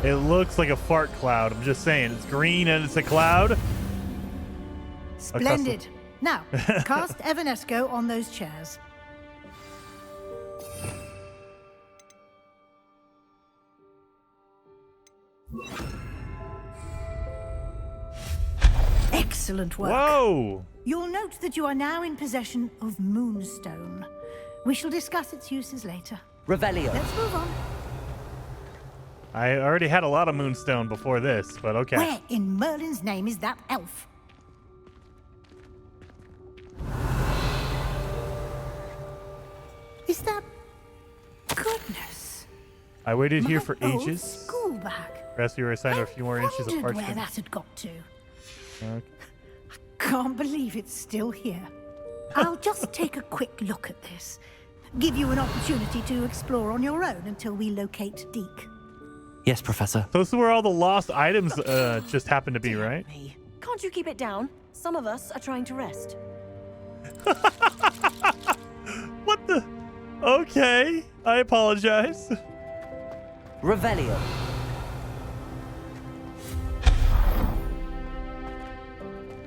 Speaker 1: It looks like a fart cloud. I'm just saying. It's green and it's a cloud.
Speaker 15: Splendid. Now, cast Evanesco on those chairs. Excellent work.
Speaker 1: Whoa!
Speaker 15: You'll note that you are now in possession of Moonstone. We shall discuss its uses later.
Speaker 5: Revelio.
Speaker 15: Let's move on.
Speaker 1: I already had a lot of Moonstone before this, but okay.
Speaker 15: Where in Merlin's name is that elf? Is that... Goodness.
Speaker 1: I waited here for
Speaker 15: old
Speaker 1: ages.
Speaker 15: School bag.
Speaker 1: Rest you were assigned a few more inches of
Speaker 15: Wondered where
Speaker 1: parchment.
Speaker 15: that had got to.
Speaker 1: Okay.
Speaker 15: Can't believe it's still here. I'll just take a quick look at this. Give you an opportunity to explore on your own until we locate Deke.
Speaker 12: Yes, Professor.
Speaker 1: So this is where all the lost items just happen to be, right?
Speaker 16: Can't you keep it down? Some of us are trying to rest.
Speaker 1: What the? Okay, I apologize.
Speaker 5: Revelio.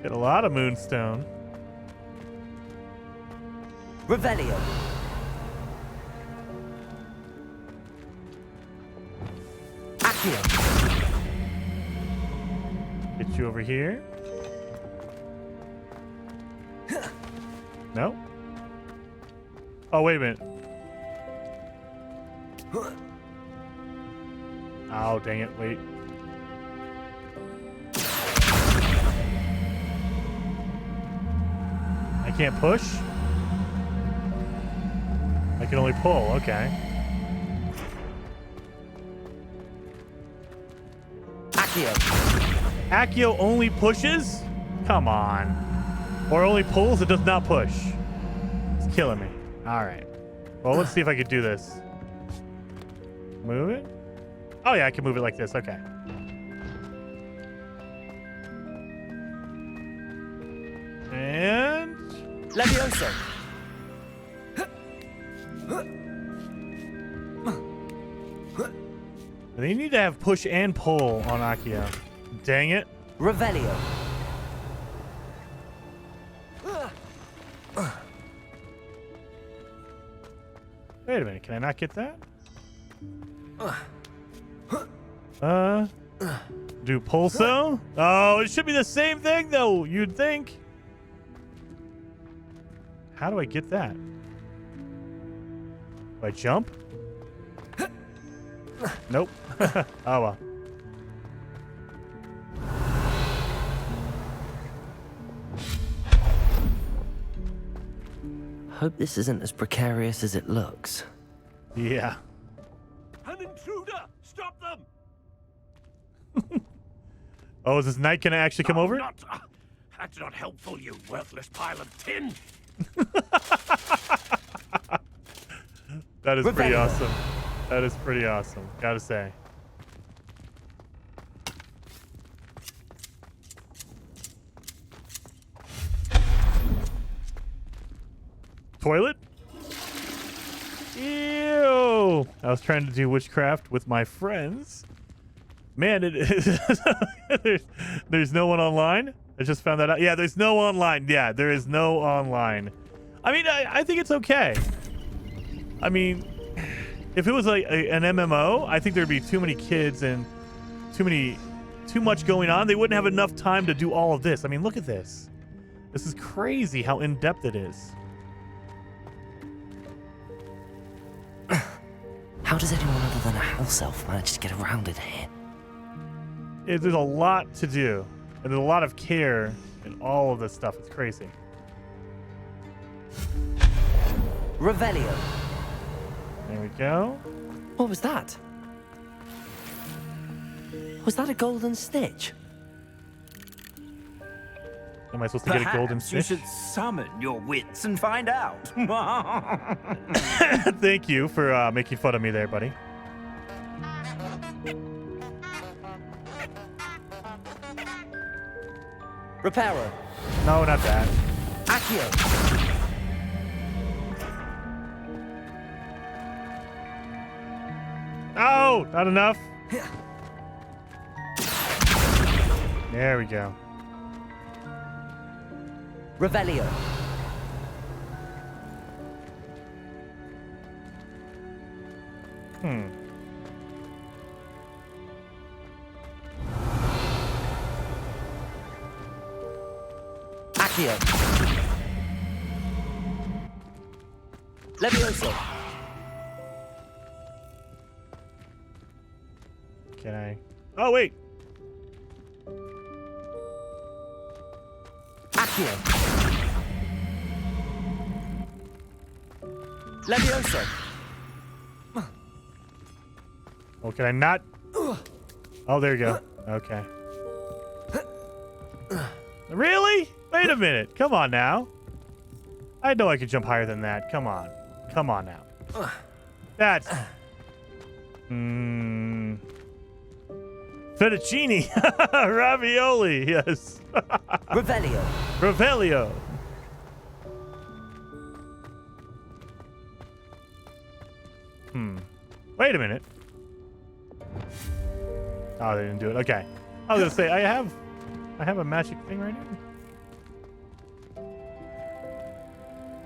Speaker 1: Get a lot of Moonstone.
Speaker 5: Revelio. Accio.
Speaker 1: Get you over here. No? Oh, wait a minute. Oh, dang it. Wait. I can't push? I can only pull. Okay.
Speaker 5: Accio.
Speaker 1: Accio only pushes? Come on. Or only pulls, it does not push. It's killing me. Alright. Well, let's see if I could do this. Move it? Oh yeah, I can move it like this. Okay. And...
Speaker 5: Levioso.
Speaker 1: They need to have push and pull on Accio. Dang it.
Speaker 5: Revelio.
Speaker 1: Wait a minute, can I not get that? Do pulso? Oh, it should be the same thing though, you'd think. How do I get that? Do I jump? Nope. Oh well.
Speaker 12: Hope this isn't as precarious as it looks.
Speaker 1: Yeah.
Speaker 7: An intruder! Stop them!
Speaker 1: Oh, is this knight gonna actually come over?
Speaker 7: That's not helpful, you worthless pile of tin.
Speaker 1: That is pretty awesome. That is pretty awesome, gotta say. Toilet? Ew! I was trying to do witchcraft with my friends. Man, it is. there's no one online? I just found that out. Yeah, there's no online. Yeah, there is no online. I mean, I think it's okay. I mean, if it was like an MMO, I think there'd be too many kids and too much going on. They wouldn't have enough time to do all of this. I mean, look at this. This is crazy how in-depth it is.
Speaker 12: How does anyone other than a house elf manage to get around in here?
Speaker 1: There's a lot to do, and there's a lot of care in all of this stuff. It's crazy.
Speaker 5: Revelio.
Speaker 1: There we go.
Speaker 12: What was that? Was that a golden stitch?
Speaker 1: Am I supposed to get a golden
Speaker 13: Perhaps you
Speaker 1: stitch?
Speaker 13: should summon your wits and find out.
Speaker 1: Thank you for making fun of me there, buddy.
Speaker 5: Reparo.
Speaker 1: No, not that.
Speaker 5: Accio.
Speaker 1: Oh, not enough. There we go.
Speaker 5: Revelio.
Speaker 6: Accio. Levioso.
Speaker 1: Can I? Oh, wait.
Speaker 6: Accio. Levioso.
Speaker 1: Oh, can I not? Oh, there you go. Okay. Really? Wait a minute. Come on now. I know I could jump higher than that. Come on. Come on now. That's... Fettuccine. Ravioli. Yes.
Speaker 6: Revelio.
Speaker 1: Revelio. Wait a minute. Oh, they didn't do it. Okay. I was gonna say I have a magic thing right here.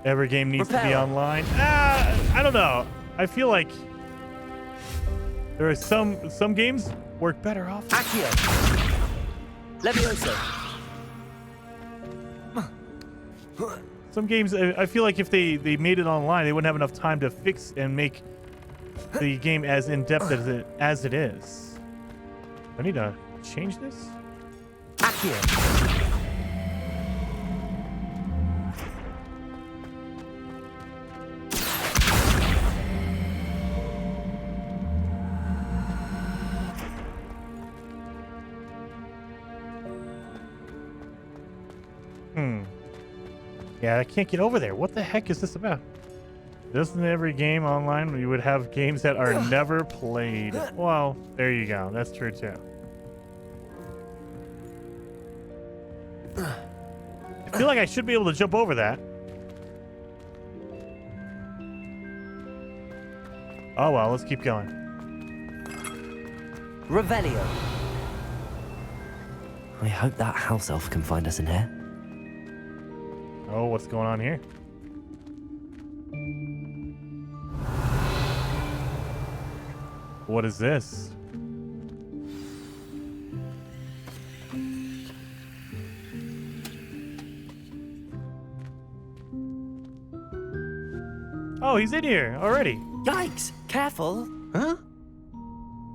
Speaker 1: Every game needs to be online. I don't know. I feel like there are some games work better off.
Speaker 6: Accio. Levioso.
Speaker 1: Some games, I feel like if they made it online, they wouldn't have enough time to fix and make the game as in-depth as it is. I need to change this.
Speaker 6: Accio.
Speaker 1: Yeah, I can't get over there. What the heck is this about? Doesn't every game online you would have games that are never played? Well, there you go. That's true too. I feel like I should be able to jump over that. Oh well, let's keep going.
Speaker 6: Revelio.
Speaker 12: I hope that house elf can find us in here.
Speaker 1: Oh, what's going on here? What is this? Oh, he's in here already.
Speaker 13: Yikes! Careful. Huh?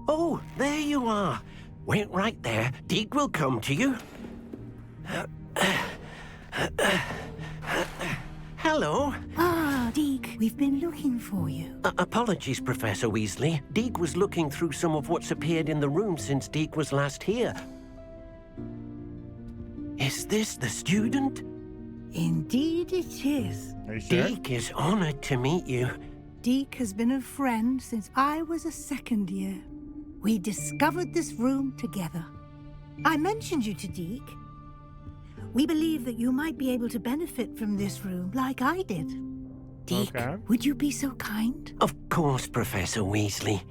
Speaker 13: Oh, there you are. Wait right there. Deke will come to you. Hello.
Speaker 15: Ah, Deke, we've been looking for you.
Speaker 13: Apologies, Professor Weasley. Deke was looking through some of what's appeared in the room since Deke was last here. Is this the student?
Speaker 15: Indeed it is.
Speaker 1: Are you sure?
Speaker 13: Deke is honored to meet you.
Speaker 15: Deke has been a friend since I was a second year. We discovered this room together. I mentioned you to Deke. We believe that you might be able to benefit from this room like I did. Deke, would you be so kind?
Speaker 13: Of course, Professor Weasley.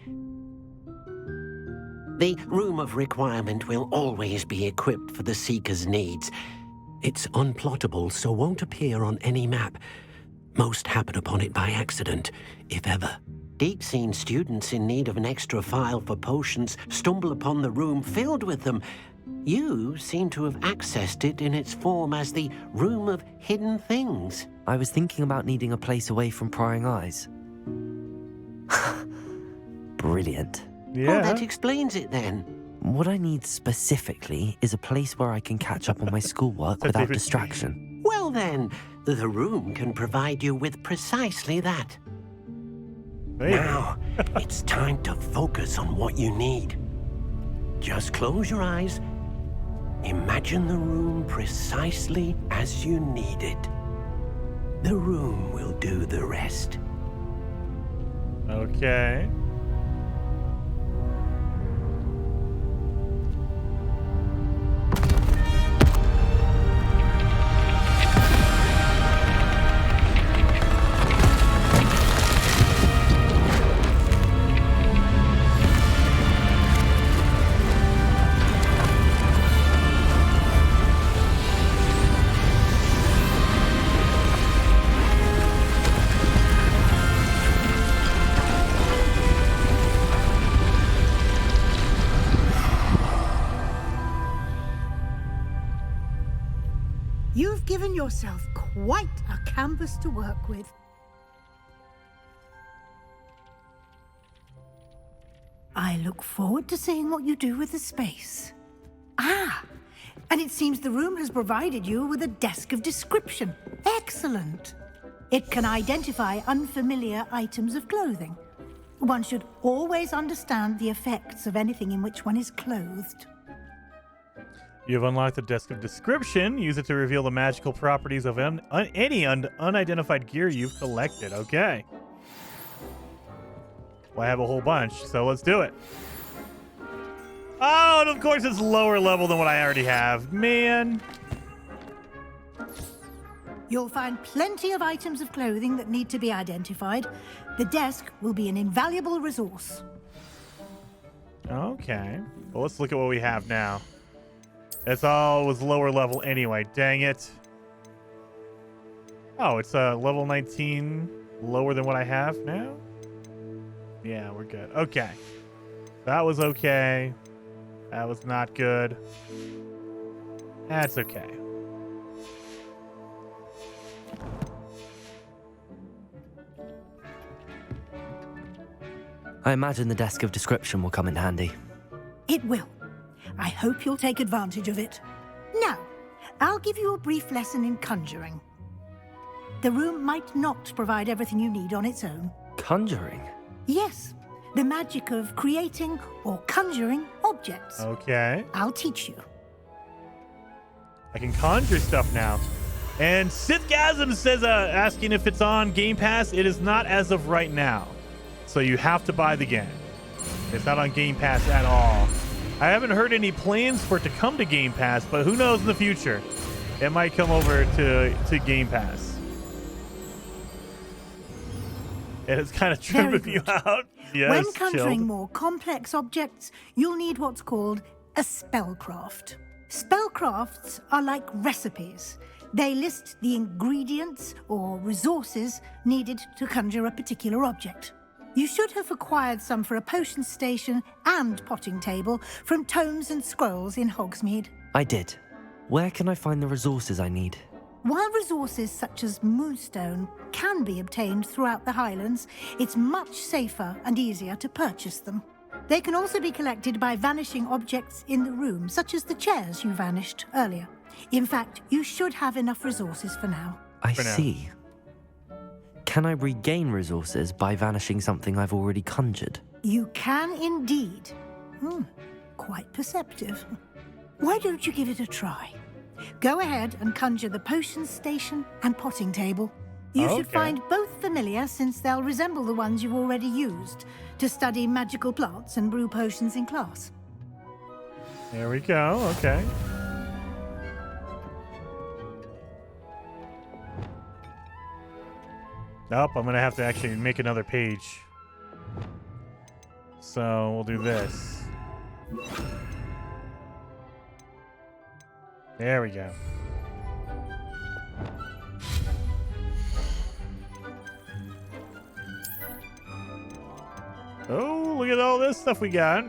Speaker 13: The Room of Requirement will always be equipped for the Seeker's needs. It's unplottable, so won't appear on any map. Most happen upon it by accident, if ever. Deke's seen students in need of an extra file for potions stumble upon the room filled with them. You seem to have accessed it in its form as the Room of Hidden Things.
Speaker 12: I was thinking about needing a place away from prying eyes. Brilliant.
Speaker 13: Yeah. Oh, that explains it then.
Speaker 12: What I need specifically is a place where I can catch up on my schoolwork without distraction.
Speaker 13: Well then, the room can provide you with precisely that. Now, it's time to focus on what you need. Just close your eyes. Imagine the room precisely as you need it. The room will do the rest.
Speaker 1: Okay.
Speaker 15: given yourself quite a canvas to work with. I look forward to seeing what you do with the space. Ah, and it seems the room has provided you with a desk of description. Excellent. It can identify unfamiliar items of clothing. One should always understand the effects of anything in which one is clothed.
Speaker 1: You have unlocked the desk of description. Use it to reveal the magical properties of any unidentified gear you've collected. Okay. Well, I have a whole bunch, so let's do it. Oh, and of course it's lower level than what I already have. Man.
Speaker 15: You'll find plenty of items of clothing that need to be identified. The desk will be an invaluable resource.
Speaker 1: Okay. Well, let's look at what we have now. It's all was lower level anyway. Dang it. Oh, it's level 19 lower than what I have now? Yeah, we're good. Okay. That was okay. That was not good. That's okay.
Speaker 12: I imagine the desk of description will come in handy.
Speaker 15: It will. I hope you'll take advantage of it. Now, I'll give you a brief lesson in conjuring. The room might not provide everything you need on its own.
Speaker 12: Conjuring?
Speaker 15: Yes, the magic of creating or conjuring objects.
Speaker 1: Okay.
Speaker 15: I'll teach you.
Speaker 1: I can conjure stuff now. And Sithgasm says, asking if it's on Game Pass. It is not as of right now. So you have to buy the game. It's not on Game Pass at all. I haven't heard any plans for it to come to Game Pass, but who knows in the future? It might come over to Game Pass. And it's kind of tripping you out. Yes,
Speaker 15: when conjuring
Speaker 1: chilled.
Speaker 15: more complex objects, you'll need what's called a spellcraft. Spellcrafts are like recipes. They list the ingredients or resources needed to conjure a particular object. You should have acquired some for a potion station and potting table from tomes and scrolls in Hogsmeade.
Speaker 12: I did. Where can I find the resources I need?
Speaker 15: While resources such as moonstone can be obtained throughout the Highlands, it's much safer and easier to purchase them. They can also be collected by vanishing objects in the room, such as the chairs you vanished earlier. In fact, you should have enough resources for now.
Speaker 12: I see. Can I regain resources by vanishing something I've already conjured?
Speaker 15: You can indeed. Quite perceptive. Why don't you give it a try? Go ahead and conjure the potion station and potting table. You should find both familiar, since they'll resemble the ones you've already used to study magical plants and brew potions in class.
Speaker 1: There we go. Okay. Nope, I'm going to have to actually make another page. So we'll do this. There we go. Oh, look at all this stuff we got.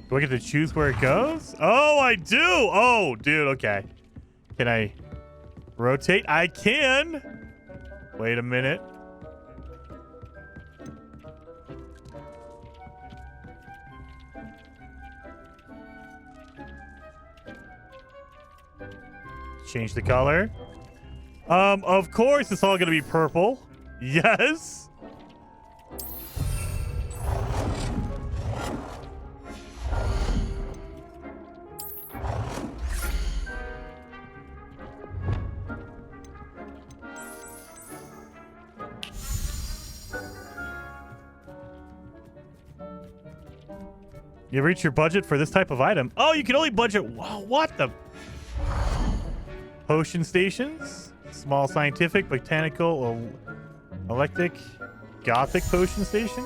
Speaker 1: Do I get to choose where it goes? Oh, I do. Oh, dude. Okay. Can I rotate? I can. Wait a minute. Change the color. Of course it's all gonna be purple. Yes. You've reached your budget for this type of item. Oh, you can only budget. Whoa, what the? Potion stations, small scientific, botanical, electric, gothic potion station.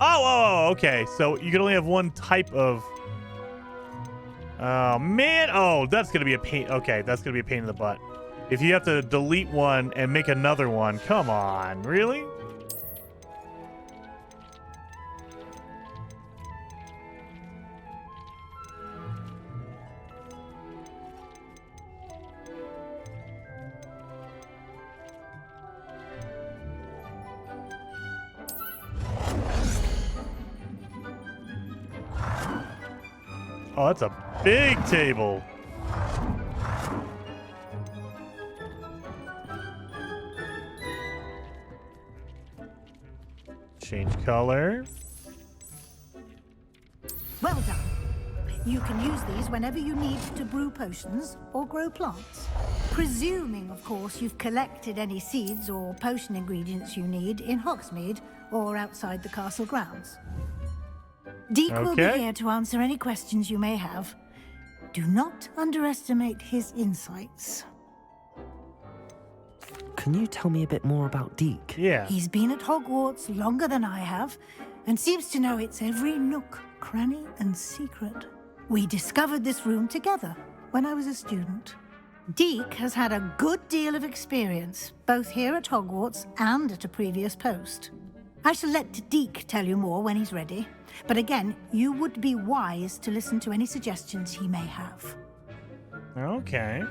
Speaker 1: Oh, okay. So you can only have one type of. Oh man. Oh, that's gonna be a pain. Okay, that's gonna be a pain in the butt. If you have to delete one and make another one, come on, really? Oh, that's a big table. Change color.
Speaker 15: Well done. You can use these whenever you need to brew potions or grow plants. Presuming, of course, you've collected any seeds or potion ingredients you need in Hogsmeade or outside the castle grounds. Deek will be here to answer any questions you may have. Do not underestimate his insights.
Speaker 12: Can you tell me a bit more about Deek?
Speaker 1: Yeah.
Speaker 15: He's been at Hogwarts longer than I have, and seems to know its every nook, cranny, and secret. We discovered this room together when I was a student. Deek has had a good deal of experience, both here at Hogwarts and at a previous post. I shall let Deek tell you more when he's ready, but again, you would be wise to listen to any suggestions he may have.
Speaker 1: Okay.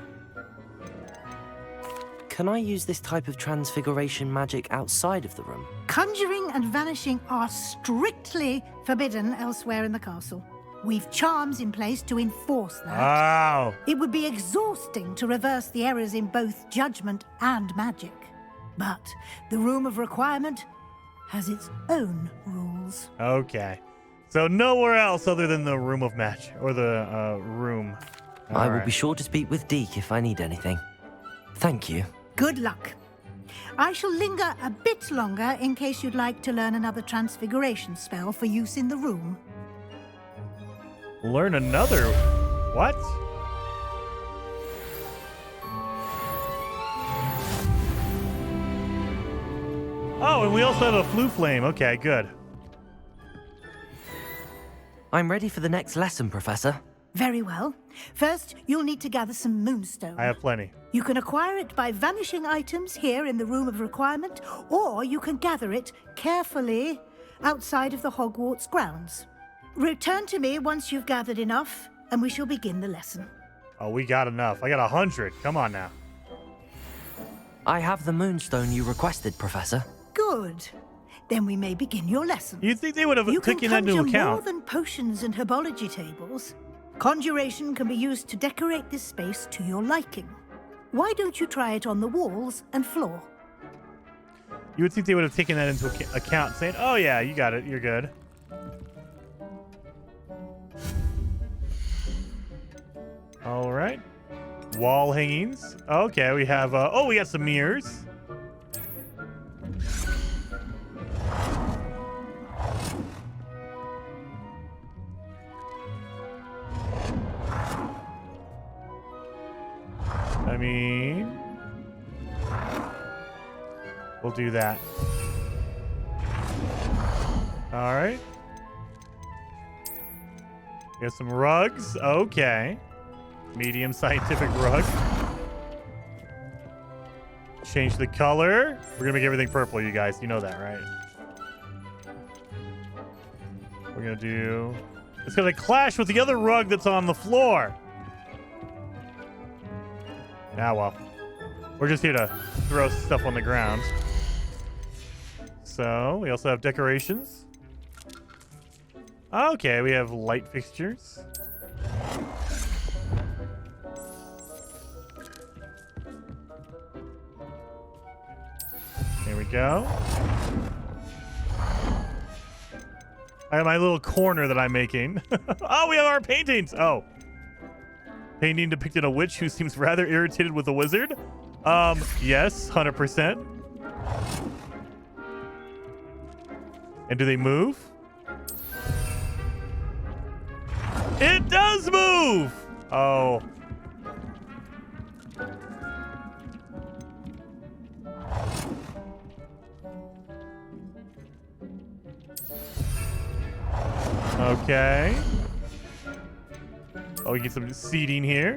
Speaker 12: Can I use this type of transfiguration magic outside of the room?
Speaker 15: Conjuring and vanishing are strictly forbidden elsewhere in the castle. We've charms in place to enforce that.
Speaker 1: Wow.
Speaker 15: It would be exhausting to reverse the errors in both judgment and magic. But the Room of Requirement has its own rules.
Speaker 1: Okay. So nowhere else other than the Room of Magic, or the room.
Speaker 12: I will be sure to speak with Deek if I need anything. Thank you.
Speaker 15: Good luck. I shall linger a bit longer in case you'd like to learn another transfiguration spell for use in the room.
Speaker 1: Learn another... What? Oh, and we also have a Floo Flame. Okay, good.
Speaker 12: I'm ready for the next lesson, Professor.
Speaker 15: Very well. First, you'll need to gather some moonstone.
Speaker 1: I have plenty.
Speaker 15: You can acquire it by vanishing items here in the Room of Requirement, or you can gather it carefully outside of the Hogwarts grounds. Return to me once you've gathered enough, and we shall begin the lesson.
Speaker 1: Oh, we got enough. I got 100. Come on now.
Speaker 12: I have the moonstone you requested, Professor.
Speaker 15: Good. Then we may begin your lesson.
Speaker 1: You'd think they would have taken that into
Speaker 15: You can conjure more
Speaker 1: account.
Speaker 15: than potions and herbology tables. Conjuration can be used to decorate this space to your liking. Why don't you try it on the walls and floor?
Speaker 1: You would think they would have taken that into account, saying, oh yeah, you got it. You're good. All right. Wall hangings. Okay, we have... oh, we got some mirrors. I mean... We'll do that. All right. We have some rugs. Okay. Medium scientific rug. Change the color. We're gonna make everything purple, you guys. You know that, right? We're gonna do... It's gonna clash with the other rug that's on the floor. Ah, well. We're just here to throw stuff on the ground. So, we also have decorations. Okay, we have light fixtures. There we go. I have my little corner that I'm making. Oh, we have our paintings. Oh. Painting depicted a witch who seems rather irritated with a wizard. Yes, 100%. And do they move? It does move! Oh. Okay. Oh, we get some seating here.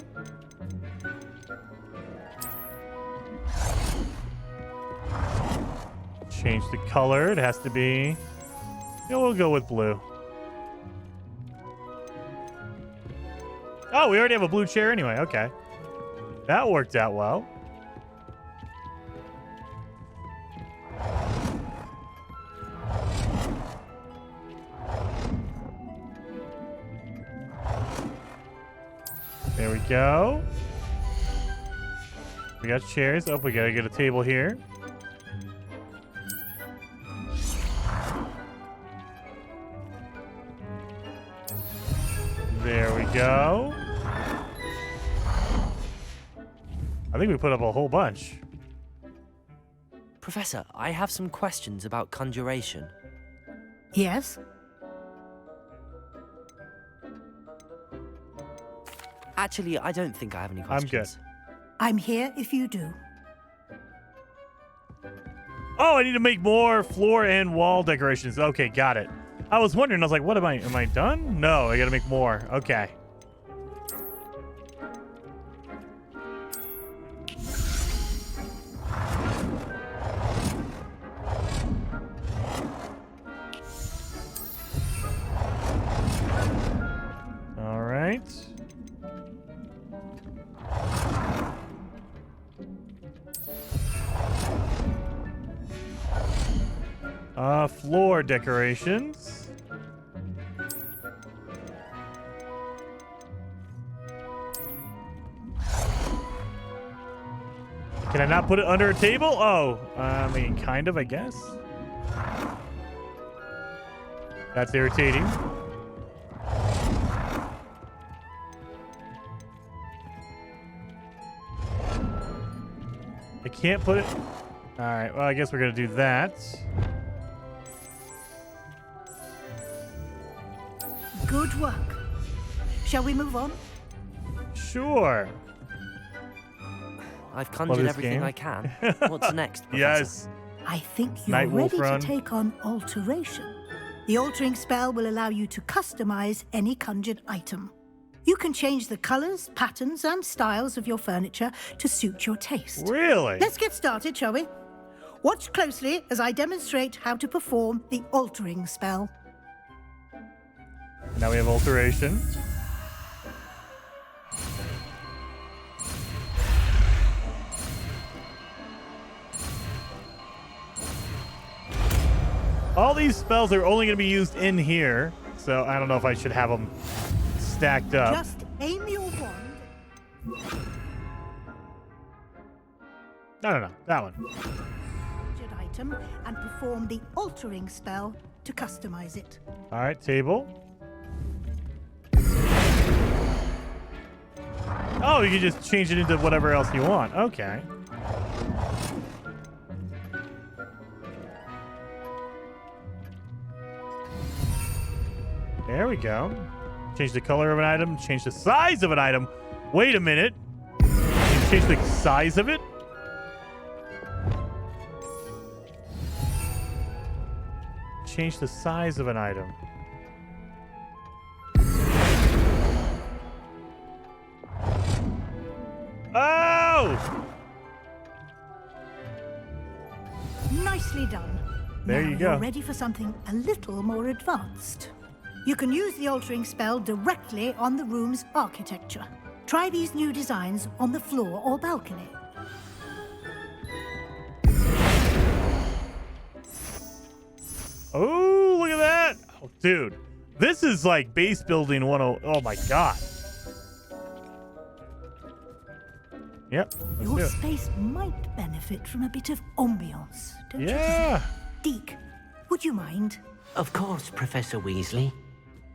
Speaker 1: Change the color. It has to be... Yeah, we'll go with blue. Oh, we already have a blue chair anyway. Okay. That worked out well. There we go. We got chairs. Oh, we gotta get a table here. There we go. I think we put up a whole bunch.
Speaker 12: Professor, I have some questions about conjuration.
Speaker 15: Yes?
Speaker 12: Actually, I don't think I have any questions.
Speaker 1: I'm good.
Speaker 15: I'm here if you do.
Speaker 1: Oh, I need to make more floor and wall decorations. Okay, got it. I was wondering, I was like, what am I done? No, I gotta make more. Okay. All right. Floor decorations. Can I not put it under a table? Oh, I mean, kind of, I guess. That's irritating. I can't put it. All right, well, I guess we're going to do that.
Speaker 15: Good work. Shall we move on?
Speaker 1: Sure.
Speaker 12: I've conjured everything I can. What's next, Professor?
Speaker 1: Yes.
Speaker 15: I think you're ready to take on alteration. The altering spell will allow you to customize any conjured item. You can change the colors, patterns, and styles of your furniture to suit your taste.
Speaker 1: Really?
Speaker 15: Let's get started, shall we? Watch closely as I demonstrate how to perform the altering spell.
Speaker 1: Now we have alteration. All these spells are only going to be used in here, so I don't know if I should have them stacked up.
Speaker 15: Just aim your wand.
Speaker 1: No, that one.
Speaker 15: Item and perform the altering spell to customize it.
Speaker 1: All right, table. Oh, you can just change it into whatever else you want. Okay. There we go. Change the color of an item, change the size of an item. Wait a minute. Change the size of it? Change the size of an item. Oh!
Speaker 15: Nicely done.
Speaker 1: There
Speaker 15: now
Speaker 1: you go.
Speaker 15: You're ready for something a little more advanced. You can use the altering spell directly on the room's architecture. Try these new designs on the floor or balcony.
Speaker 1: Oh, look at that. Oh, dude, this is like base building 101. Oh my God. Yep.
Speaker 15: Your space might benefit from a bit of ambiance, don't you?
Speaker 1: Yeah.
Speaker 15: Deke, would you mind?
Speaker 13: Of course, Professor Weasley.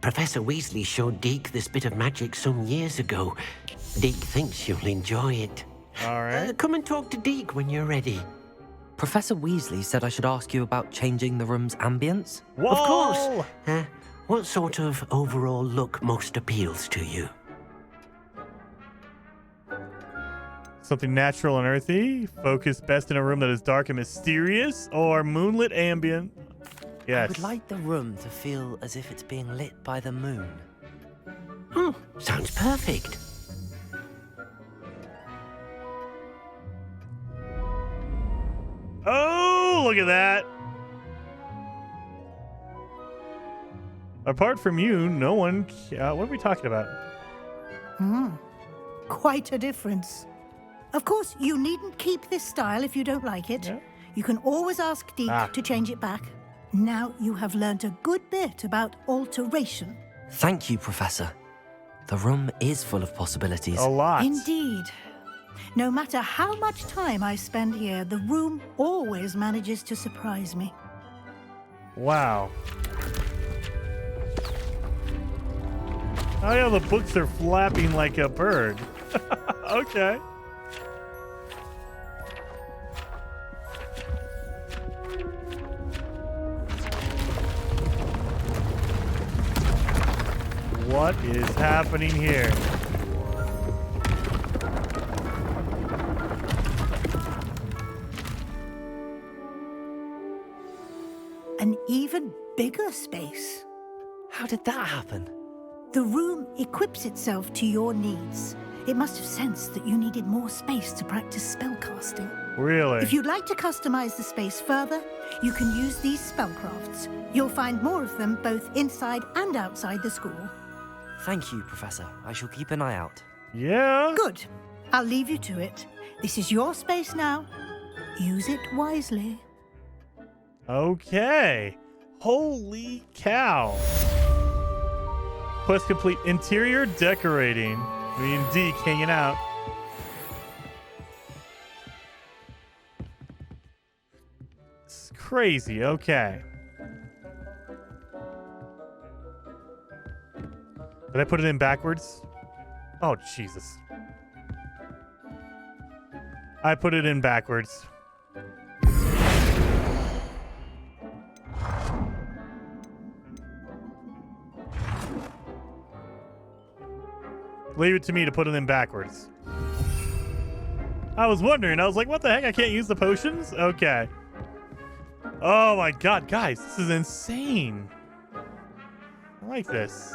Speaker 13: Professor Weasley showed Deke this bit of magic some years ago. Deke thinks you'll enjoy it.
Speaker 1: All right.
Speaker 13: Come and talk to Deke when you're ready.
Speaker 12: Professor Weasley said I should ask you about changing the room's ambience.
Speaker 1: Whoa!
Speaker 13: Of course. What sort of overall look most appeals to you?
Speaker 1: Something natural and earthy. Focus best in a room that is dark and mysterious, or moonlit ambient. Yes.
Speaker 12: I would like the room to feel as if it's being lit by the moon.
Speaker 13: Oh, sounds perfect.
Speaker 1: Oh, look at that. Apart from you, no one... what are we talking about?
Speaker 15: Quite a difference. Of course, you needn't keep this style if you don't like it.
Speaker 1: Yeah.
Speaker 15: You can always ask Deke to change it back. Now you have learned a good bit about alteration.
Speaker 12: Thank you, Professor. The room is full of possibilities.
Speaker 1: A lot.
Speaker 15: Indeed. No matter how much time I spend here, the room always manages to surprise me.
Speaker 1: Wow. Oh yeah, the books are flapping like a bird. Okay. What is happening here?
Speaker 15: An even bigger space.
Speaker 12: How did that happen?
Speaker 15: The room equips itself to your needs. It must have sensed that you needed more space to practice spellcasting.
Speaker 1: Really?
Speaker 15: If you'd like to customize the space further, you can use these spellcrafts. You'll find more of them both inside and outside the school.
Speaker 12: Thank you, Professor. I shall keep an eye out.
Speaker 1: Yeah?
Speaker 15: Good. I'll leave you to it. This is your space now. Use it wisely.
Speaker 1: Okay. Holy cow. Quest complete. Interior decorating. Me and Deke hanging out. It's crazy. Okay. Did I put it in backwards? Oh, Jesus. I put it in backwards. Leave it to me to put it in backwards. I was wondering. I was like, what the heck? I can't use the potions? Okay. Oh my god, guys. This is insane. I like this.